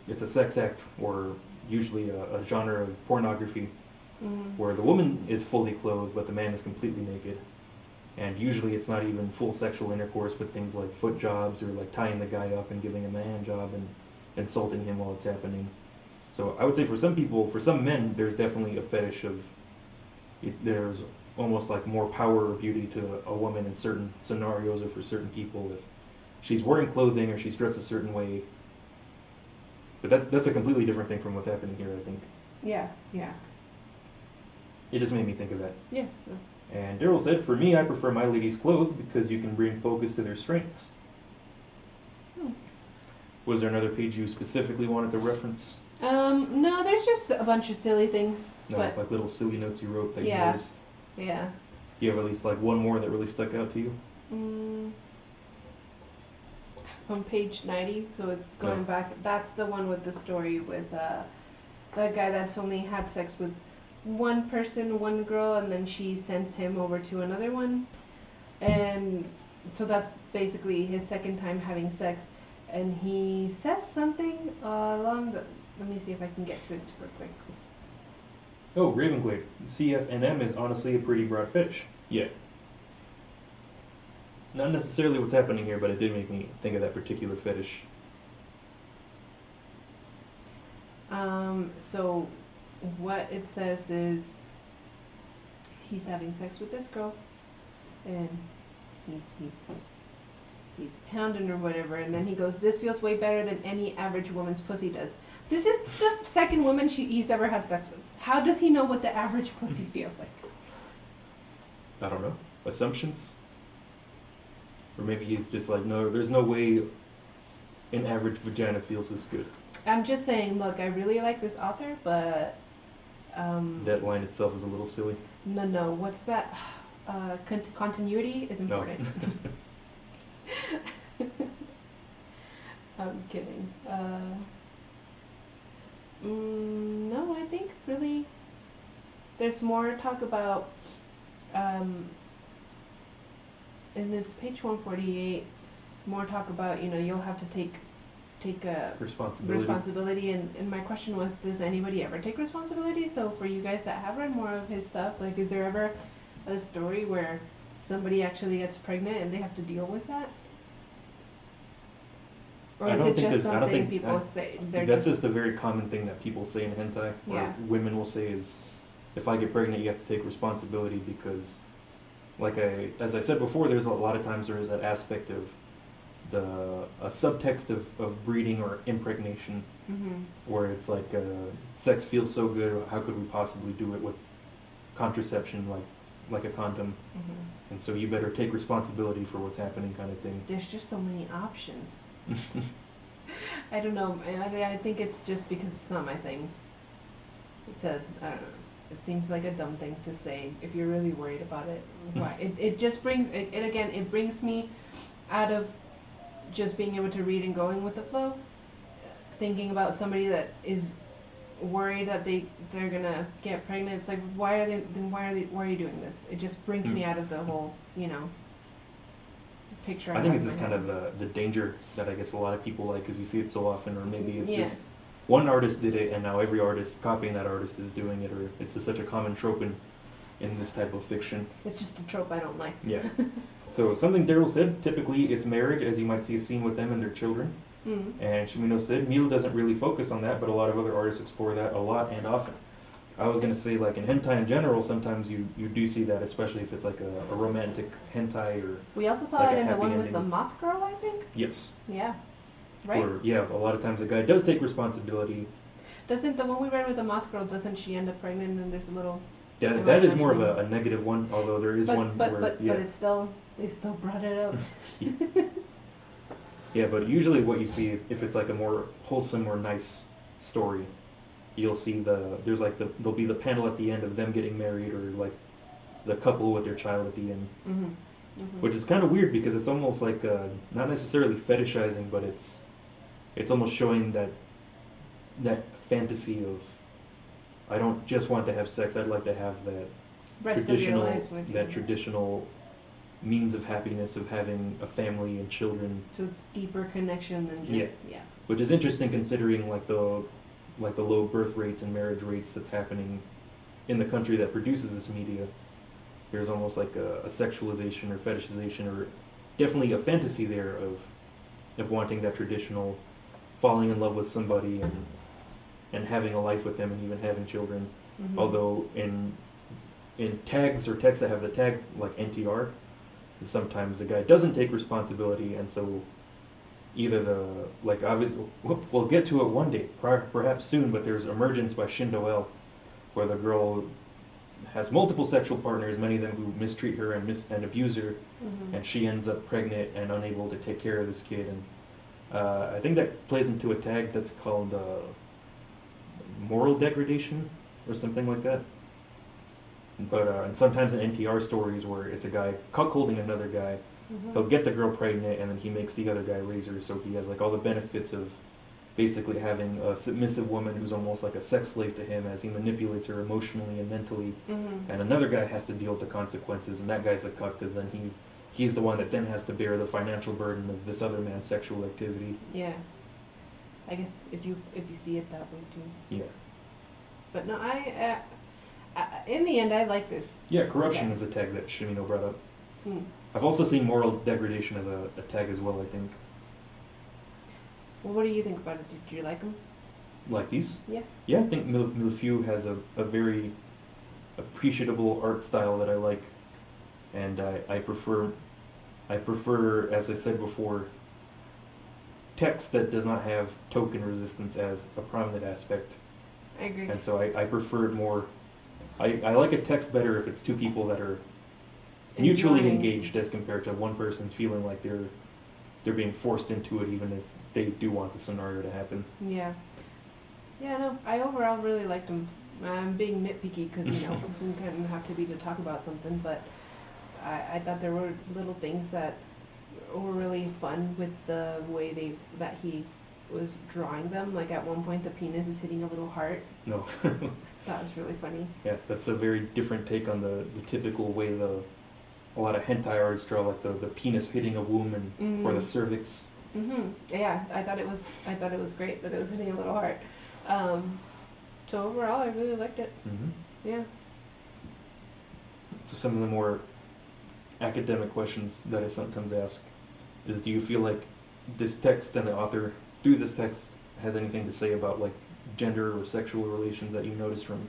it's a sex act, or usually a genre of pornography, where the woman is fully clothed but the man is completely naked. And usually it's not even full sexual intercourse, but things like foot jobs or like tying the guy up and giving him a hand job and insulting him while it's happening. So I would say for some people, for some men, there's definitely a fetish of, there's almost like more power or beauty to a woman in certain scenarios or for certain people. she's wearing clothing or she's dressed a certain way. But that's a completely different thing from what's happening here, I think. Yeah. It just made me think of that. Yeah. And Darryl said, "For me, I prefer my ladies' clothes because you can bring focus to their strengths." Was there another page you specifically wanted to reference? No, there's just a bunch of silly things. No, but like little silly notes you wrote that you Yeah. noticed. yeah. Do you have at least like one more that really stuck out to you? On page 90, so it's going Oh. back. That's the one with the story with the guy that's only had sex with one person, one girl, and then she sends him over to another one. And so that's basically his second time having sex. And he says something along the. Let me see if I can get to it super quick. Oh, Ravenglade. CFNM is honestly a pretty broad fetish. Yeah. Not necessarily what's happening here, but it did make me think of that particular fetish. So what it says is he's having sex with this girl, and he's pounding or whatever, and then he goes, "This feels way better than any average woman's pussy does." This is the second woman he's ever had sex with. How does he know what the average pussy feels like? I don't know. Assumptions? Or maybe he's just like, no, there's no way an average vagina feels this good. I'm just saying, look, I really like this author, but That line itself is a little silly. no, what's that? Continuity is No. important. I'm kidding. No, I think really there's more talk about, and it's page 148, more talk about, you'll have to take a responsibility, and my question was, does anybody ever take responsibility? So for you guys that have read more of his stuff, like, is there ever a story where somebody actually gets pregnant and they have to deal with that? Or I is don't it think just there's- I don't something think- people say? They're That's just a very common thing that people say in hentai, or Yeah. women will say is, if I get pregnant, you have to take responsibility because, as I said before, there's a lot of times there is that aspect of a subtext of breeding or impregnation, where it's like sex feels so good, how could we possibly do it with contraception, like a condom, and so you better take responsibility for what's happening, kind of thing. There's just so many options. I don't know. I think it's just because it's not my thing. I don't know. It seems like a dumb thing to say if you're really worried about it. Why? It just brings it again. It brings me out of just being able to read and going with the flow. Thinking about somebody that is worried that they're gonna get pregnant. It's like, why are you doing this? It just brings me out of the whole picture. I think it's just kind of the danger that I guess a lot of people like, because you see it so often, or maybe it's Yeah. just one artist did it and now every artist copying that artist is doing it, or it's just such a common trope in this type of fiction. It's just a trope I don't like. Yeah. So something Darryl said, typically it's marriage, as you might see a scene with them and their children. And Shimino said, Mil doesn't really focus on that, but a lot of other artists explore that a lot and often. I was going to say, like in hentai in general, sometimes you do see that, especially if it's like a romantic hentai, or We also saw like it a in the happy one with the ending. moth girl, I think. yes. Yeah. Right. Or, yeah, a lot of times the guy does take responsibility. Doesn't the one we read with the moth girl? Doesn't she end up pregnant? And there's a little. That is more of a negative one, although there is one where, but it's still, they still brought it up. Yeah, but usually what you see, if it's like a more wholesome or nice story, you'll see there'll be the panel at the end of them getting married, or like the couple with their child at the end, which is kind of weird because it's almost like not necessarily fetishizing, but it's almost showing that fantasy of, I don't just want to have sex, I'd like to have that Rest traditional of your life with you. traditional means of happiness of having a family and children, So it's deeper connection than just yeah. which is interesting considering like the low birth rates and marriage rates that's happening in the country that produces this media. There's almost like a sexualization or fetishization, or definitely a fantasy there of wanting that traditional, falling in love with somebody and having a life with them and even having children. Although in tags or texts that have the tag like NTR, sometimes the guy doesn't take responsibility, and so either like obviously we'll get to it one day, perhaps soon, but there's Emergence by Shindo L, where the girl has multiple sexual partners, many of them who mistreat her and abuse her, and she ends up pregnant and unable to take care of this kid. And I think that plays into a tag that's called moral degradation or something like that. But and sometimes in NTR stories where it's a guy cuckolding another guy, he'll get the girl pregnant and then he makes the other guy raise her, so he has like all the benefits of basically having a submissive woman who's almost like a sex slave to him as he manipulates her emotionally and mentally, and another guy has to deal with the consequences, and that guy's the cuck because then he's the one that then has to bear the financial burden of this other man's sexual activity. Yeah. I guess if you see it that way too. Yeah. But no, I in the end I like this. Yeah, corruption is a tag that Shimino brought up. I've also seen moral degradation as a tag as well, I think. Well, what do you think about it? Did you like them? Like these? Yeah. Yeah, I think Millefeuille has a very appreciable art style that I like, and I prefer, as I said before, text that does not have token resistance as a prominent aspect. I agree. And so I prefer more. I like a text better if it's two people that are mutually engaged as compared to one person feeling like they're being forced into it, even if they do want the scenario to happen. Yeah. Yeah, no, I overall really liked them. I'm being nitpicky because, you know, we kind of have to be to talk about something, but I thought there were little things that were really fun with the way that he was drawing them. Like at one point the penis is hitting a little heart. No. That was really funny. Yeah, that's a very different take on the typical way a lot of hentai artists draw, like the penis hitting a womb and or the cervix. Yeah, I thought it was great that it was hitting a little heart. So overall, I really liked it. Yeah. So some of the more academic questions that I sometimes ask is, do you feel like this text and the author through this text has anything to say about like gender or sexual relations that you notice from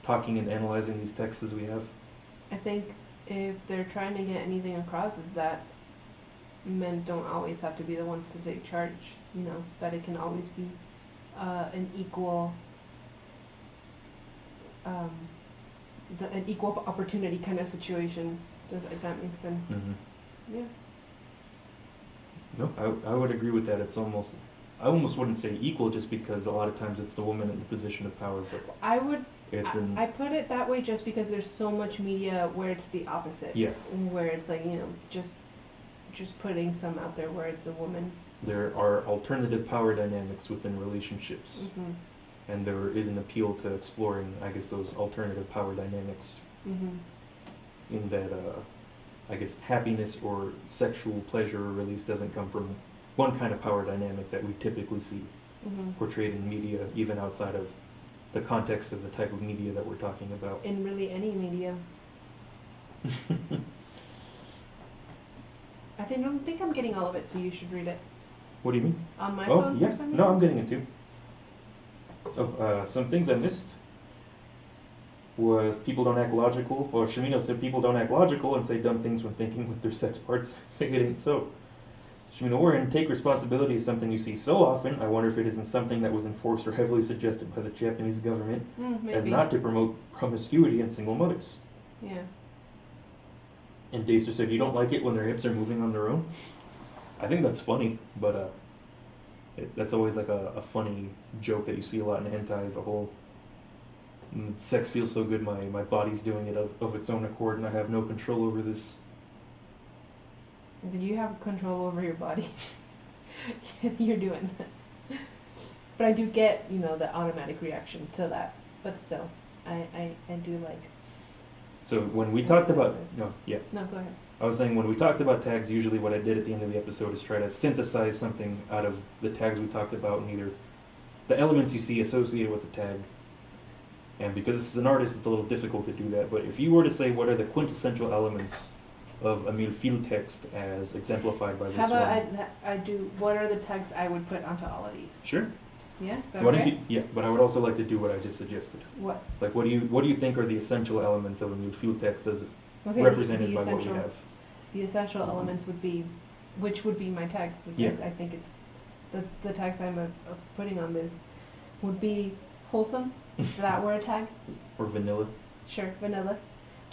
talking and analyzing these texts as we have? I think if they're trying to get anything across is that men don't always have to be the ones to take charge, you know, that it can always be an equal an equal opportunity kind of situation. If that makes sense. Yeah. No, I would agree with that. It's almost, I almost wouldn't say equal, just because a lot of times it's the woman in the position of power, but I put it that way just because there's so much media where it's the opposite. Yeah. Where it's like, you know, just putting some out there where it's a woman. There are alternative power dynamics within relationships, and there is an appeal to exploring, I guess, those alternative power dynamics. In that, I guess, happiness or sexual pleasure or release doesn't come from one kind of power dynamic that we typically see portrayed in media, even outside of the context of the type of media that we're talking about. In really any media. I don't think I'm getting all of it, so you should read it. What do you mean? On my phone? Yeah. Or something? No, I'm getting it too. Some things I missed was people don't act logical, or Shimino said people don't act logical and say dumb things when thinking with their sex parts. Saying it ain't so. Shimino Warren, take responsibility is something you see so often. I wonder if it isn't something that was enforced or heavily suggested by the Japanese government as not to promote promiscuity in single mothers. Yeah. And Daestra said, you don't like it when their hips are moving on their own? I think that's funny, but that's always like a funny joke that you see a lot in hentai, is the whole sex feels so good, my body's doing it of its own accord and I have no control over this. Do you have control over your body? You're doing that. But I do get, you know, the automatic reaction to that. But still, I do like. So when we talked about No, go ahead. I was saying when we talked about tags, usually what I did at the end of the episode is try to synthesize something out of the tags we talked about, and either the elements you see associated with the tag. And because this is an artist, it's a little difficult to do that. But if you were to say what are the quintessential elements of a Millefeuille text as exemplified by this one. How about I do, what are the texts I would put onto all of these? Sure. Yeah, is that okay? But I would also like to do what I just suggested. What? Like, what do you think are the essential elements of a Millefeuille text as represented by what we have? The essential elements would be which would be my tags. Which Yeah. I think it's the tags I'm putting on this would be wholesome. If that were a tag. Or vanilla. Sure, vanilla.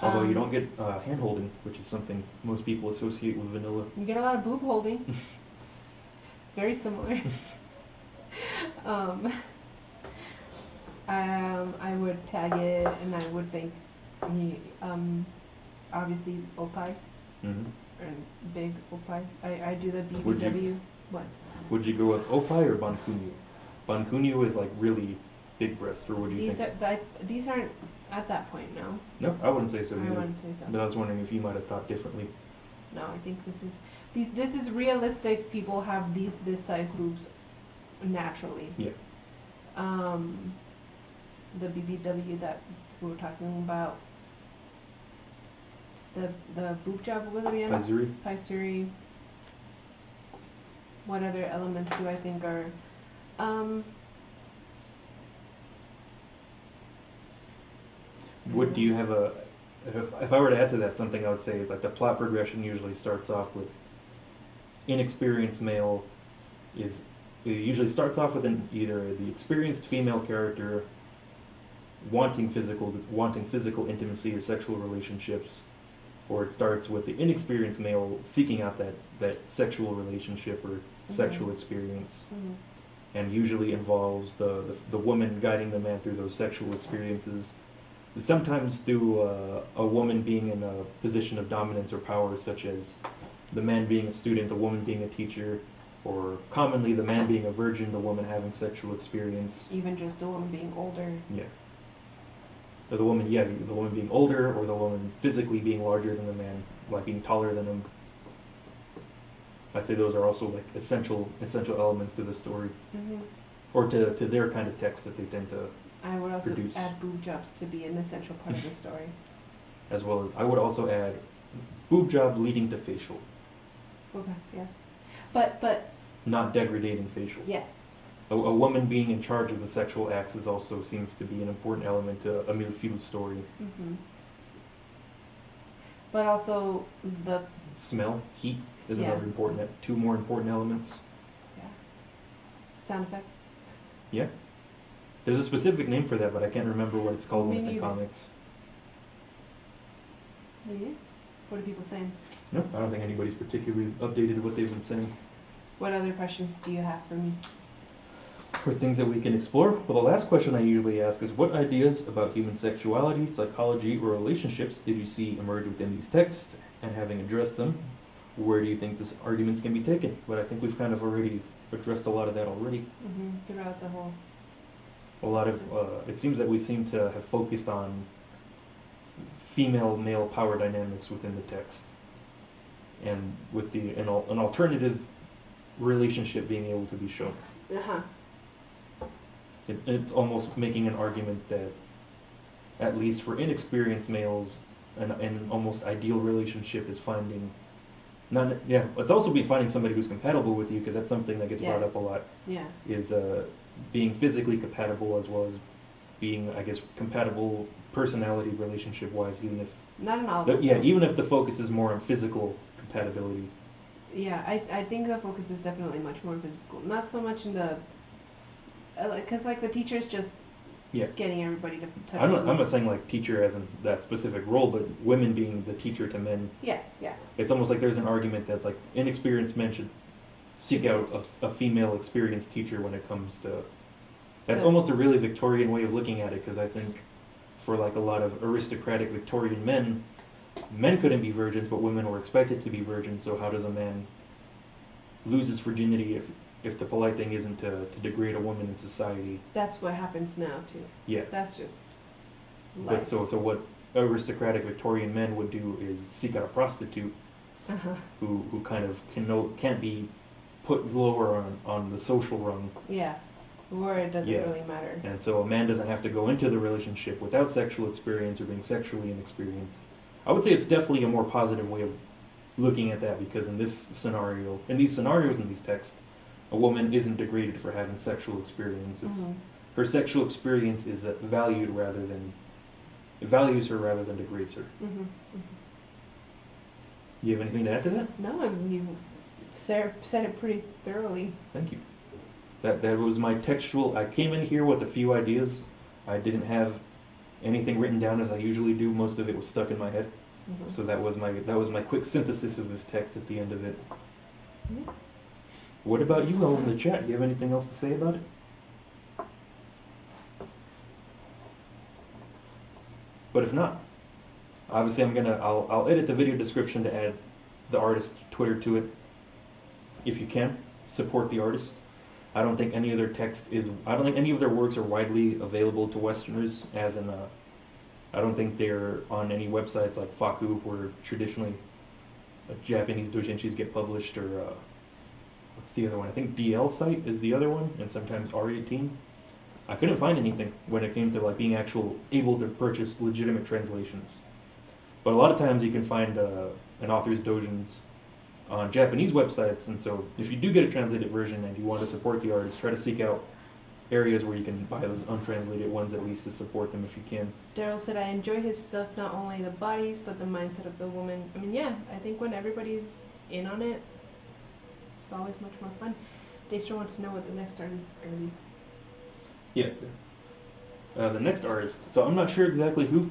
Although you don't get hand holding, which is something most people associate with vanilla. You get a lot of boob holding. It's very similar. I would tag it, and I would think, obviously, Opie, Mm-hmm. or big Opie. I do the Would you- BBW. What? Would you go with Opie or Bankunyu? Bankunyu is like really big breast, or would you think? These aren't at that point, no. No, I wouldn't say so I either. wouldn't say so. But I was wondering if you might have thought differently. No, I think this is realistic. People have this size boobs naturally. Yeah. The BBW that we were talking about, the boob job, what was it again? Pastry? Pastry. What other elements do I think are What do you have a? If I were to add to that, something I would say is like the plot progression usually starts off with inexperienced male it usually starts off with either the experienced female character wanting physical intimacy or sexual relationships, or it starts with the inexperienced male seeking out that sexual relationship or sexual experience, and usually involves the woman guiding the man through those sexual experiences. Sometimes through a woman being in a position of dominance or power, such as the man being a student, the woman being a teacher, or commonly the man being a virgin, the woman having sexual experience. even just the woman being older. Yeah. Or the woman being older, or the woman physically being larger than the man, like being taller than him. I'd say those are also like essential elements to the story, or to their kind of text that they tend to I would also produce. add boob jobs to be an essential part of the story. As well as I would also add boob job leading to facial, Okay, yeah. But not degrading facial. yes. A woman being in charge of the sexual acts is also seems to be an important element to a Millefeuille story. But also the Smell, heat is Yeah. another important, two more important elements. sound effects. Yeah. There's a specific name for that, but I can't remember what it's called when Me it's in neither. comics. Maybe? What are people saying? No, I don't think anybody's particularly updated what they've been saying. What other questions do you have for me? Or things that we can explore. Well, the last question I usually ask is, what ideas about human sexuality, psychology, or relationships did you see emerge within these texts? And having addressed them, where do you think these arguments can be taken? But I think we've kind of already addressed a lot of that already. Throughout the whole. A lot of, it seems that we seem to have focused on female-male power dynamics within the text, and with an alternative relationship being able to be shown. It's almost making an argument that, at least for inexperienced males, an almost ideal relationship is finding, it's also be finding somebody who's compatible with you, because that's something that gets brought up a lot. Yeah. Is being physically compatible as well as being, I guess, compatible personality relationship-wise, even if Not an all. even if the focus is more on physical compatibility. Yeah, I think the focus is definitely much more physical. Not so much in the, because like the teacher's just getting everybody to touch. I'm not saying like teacher as in that specific role, but women being the teacher to men. Yeah. It's almost like there's an argument that like inexperienced men should seek out a female experienced teacher when it comes to. That's almost a really Victorian way of looking at it, because I think for like a lot of aristocratic Victorian men couldn't be virgins, but women were expected to be virgins. So how does a man lose his virginity if the polite thing isn't to degrade a woman in society? That's what happens now too. Yeah. That's just. But Life. so what aristocratic Victorian men would do is seek out a prostitute who kind of can't be put lower on the social rung. Yeah. Where it doesn't really matter. And so a man doesn't have to go into the relationship without sexual experience or being sexually inexperienced. I would say it's definitely a more positive way of looking at that, because in these scenarios in these texts, a woman isn't degraded for having sexual experience. Her sexual experience is valued it values her rather than degrades her. You have anything to add to that? No, you Sarah said it pretty thoroughly. Thank you. That was my textual. I came in here with a few ideas. I didn't have anything written down as I usually do. Most of it was stuck in my head. Mm-hmm. So that was my quick synthesis of this text at the end of it. Yeah. What about you all in the chat? Do you have anything else to say about it? But if not, obviously I'll edit the video description to add the artist Twitter to it. If you can, support the artist. I don't think any of their I don't think any of their works are widely available to Westerners, as in, I don't think they're on any websites like Faku, where traditionally Japanese doujinshis get published, or what's the other one? I think DL site is the other one, and sometimes R18. I couldn't find anything when it came to like being able to purchase legitimate translations. But a lot of times you can find an author's doujins on Japanese websites, and so if you do get a translated version and you want to support the artist, try to seek out areas where you can buy those untranslated ones at least to support them if you can. Daryl said, I enjoy his stuff, not only the bodies, but the mindset of the woman. I mean, yeah, I think when everybody's in on it, it's always much more fun. Daestra wants to know what the next artist is going to be. Yeah. The next artist, so I'm not sure exactly who.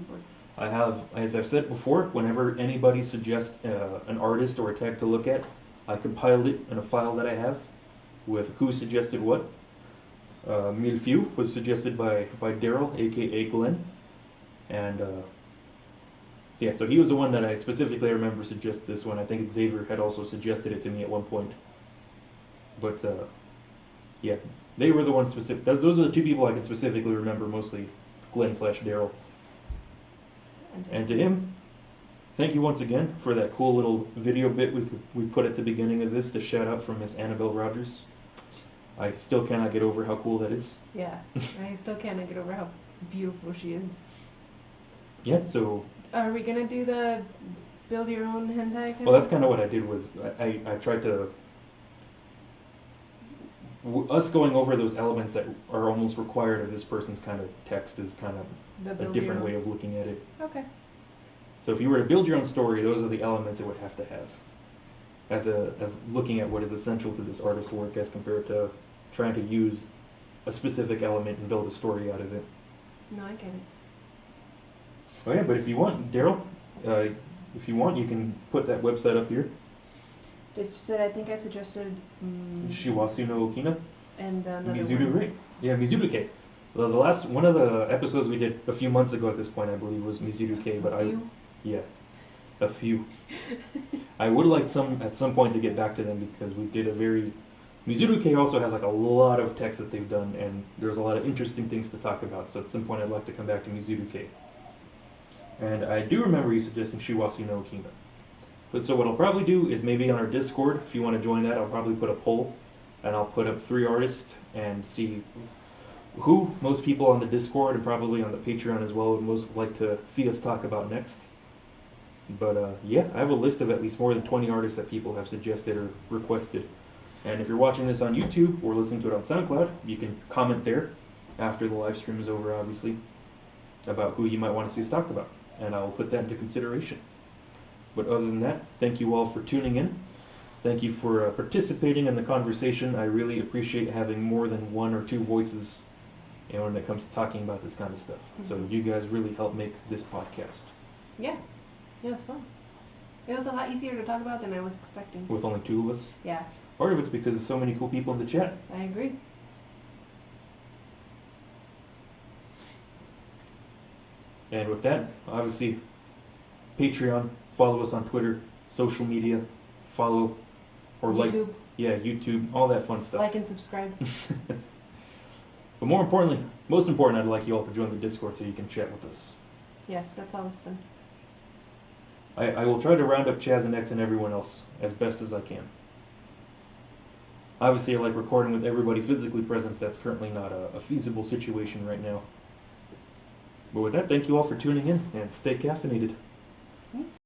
I have, as I've said before, whenever anybody suggests an artist or a tag to look at, I compiled it in a file that I have with who suggested what. Millefeuille was suggested by Darryl, aka Glenn, and so he was the one that I specifically remember suggest this one. I think Xavier had also suggested it to me at one point, but yeah, they were the ones specific. Those are the two people I can specifically remember, mostly Glenn/Darryl. And to him, thank you once again for that cool little video bit we put at the beginning of this, to shout out from Miss Annabelle Rogers. I still cannot get over how cool that is. Yeah, I still cannot get over how beautiful she is. Yeah, so... Are we going to do the build your own hentai? Well, that's kind of what I did, was I tried to... us going over those elements that are almost required of this person's kind of text is kind of a different way of looking at it. Okay. So if you were to build your own story, those are the elements it would have to have, as looking at what is essential to this artist's work, as compared to trying to use a specific element and build a story out of it. No, I get it. Oh yeah, but if you want, Daryl, if you want, you can put that website up here. Just said, I think I suggested... Shiwasu no Okina. And another Mizuru, one. right? Yeah, Mizuruke. The last one of the episodes we did a few months ago at this point, I believe, was Mizuruke, but a few. I would like at some point to get back to them, because we did a very... Mizuruke also has like a lot of text that they've done, and there's a lot of interesting things to talk about, so at some point I'd like to come back to Mizuruke. And I do remember you suggesting Shiwasu no Okina. But so what I'll probably do is, maybe on our Discord, if you want to join that, I'll probably put a poll, and I'll put up 3 artists and see who most people on the Discord and probably on the Patreon as well would most like to see us talk about next. But yeah, I have a list of at least more than 20 artists that people have suggested or requested. And if you're watching this on YouTube or listening to it on Soundcloud, you can comment there after the live stream is over, obviously, about who you might want to see us talk about, and I will put that into consideration. But other than that, thank you all for tuning in. Thank you for participating in the conversation. I really appreciate having more than 1 or 2 voices, when it comes to talking about this kind of stuff. Mm-hmm. So you guys really help make this podcast. Yeah. Yeah, it was fun. It was a lot easier to talk about than I was expecting. With only 2 of us? Yeah. Part of it's because there's so many cool people in the chat. I agree. And with that, obviously, Patreon, follow us on Twitter, social media, follow or YouTube. YouTube, all that fun stuff. Like and subscribe. But most important, I'd like you all to join the Discord so you can chat with us. Yeah, that's always fun. I will try to round up Chaz and X and everyone else as best as I can. Obviously, I like recording with everybody physically present. That's currently not a feasible situation right now. But with that, thank you all for tuning in, and stay caffeinated.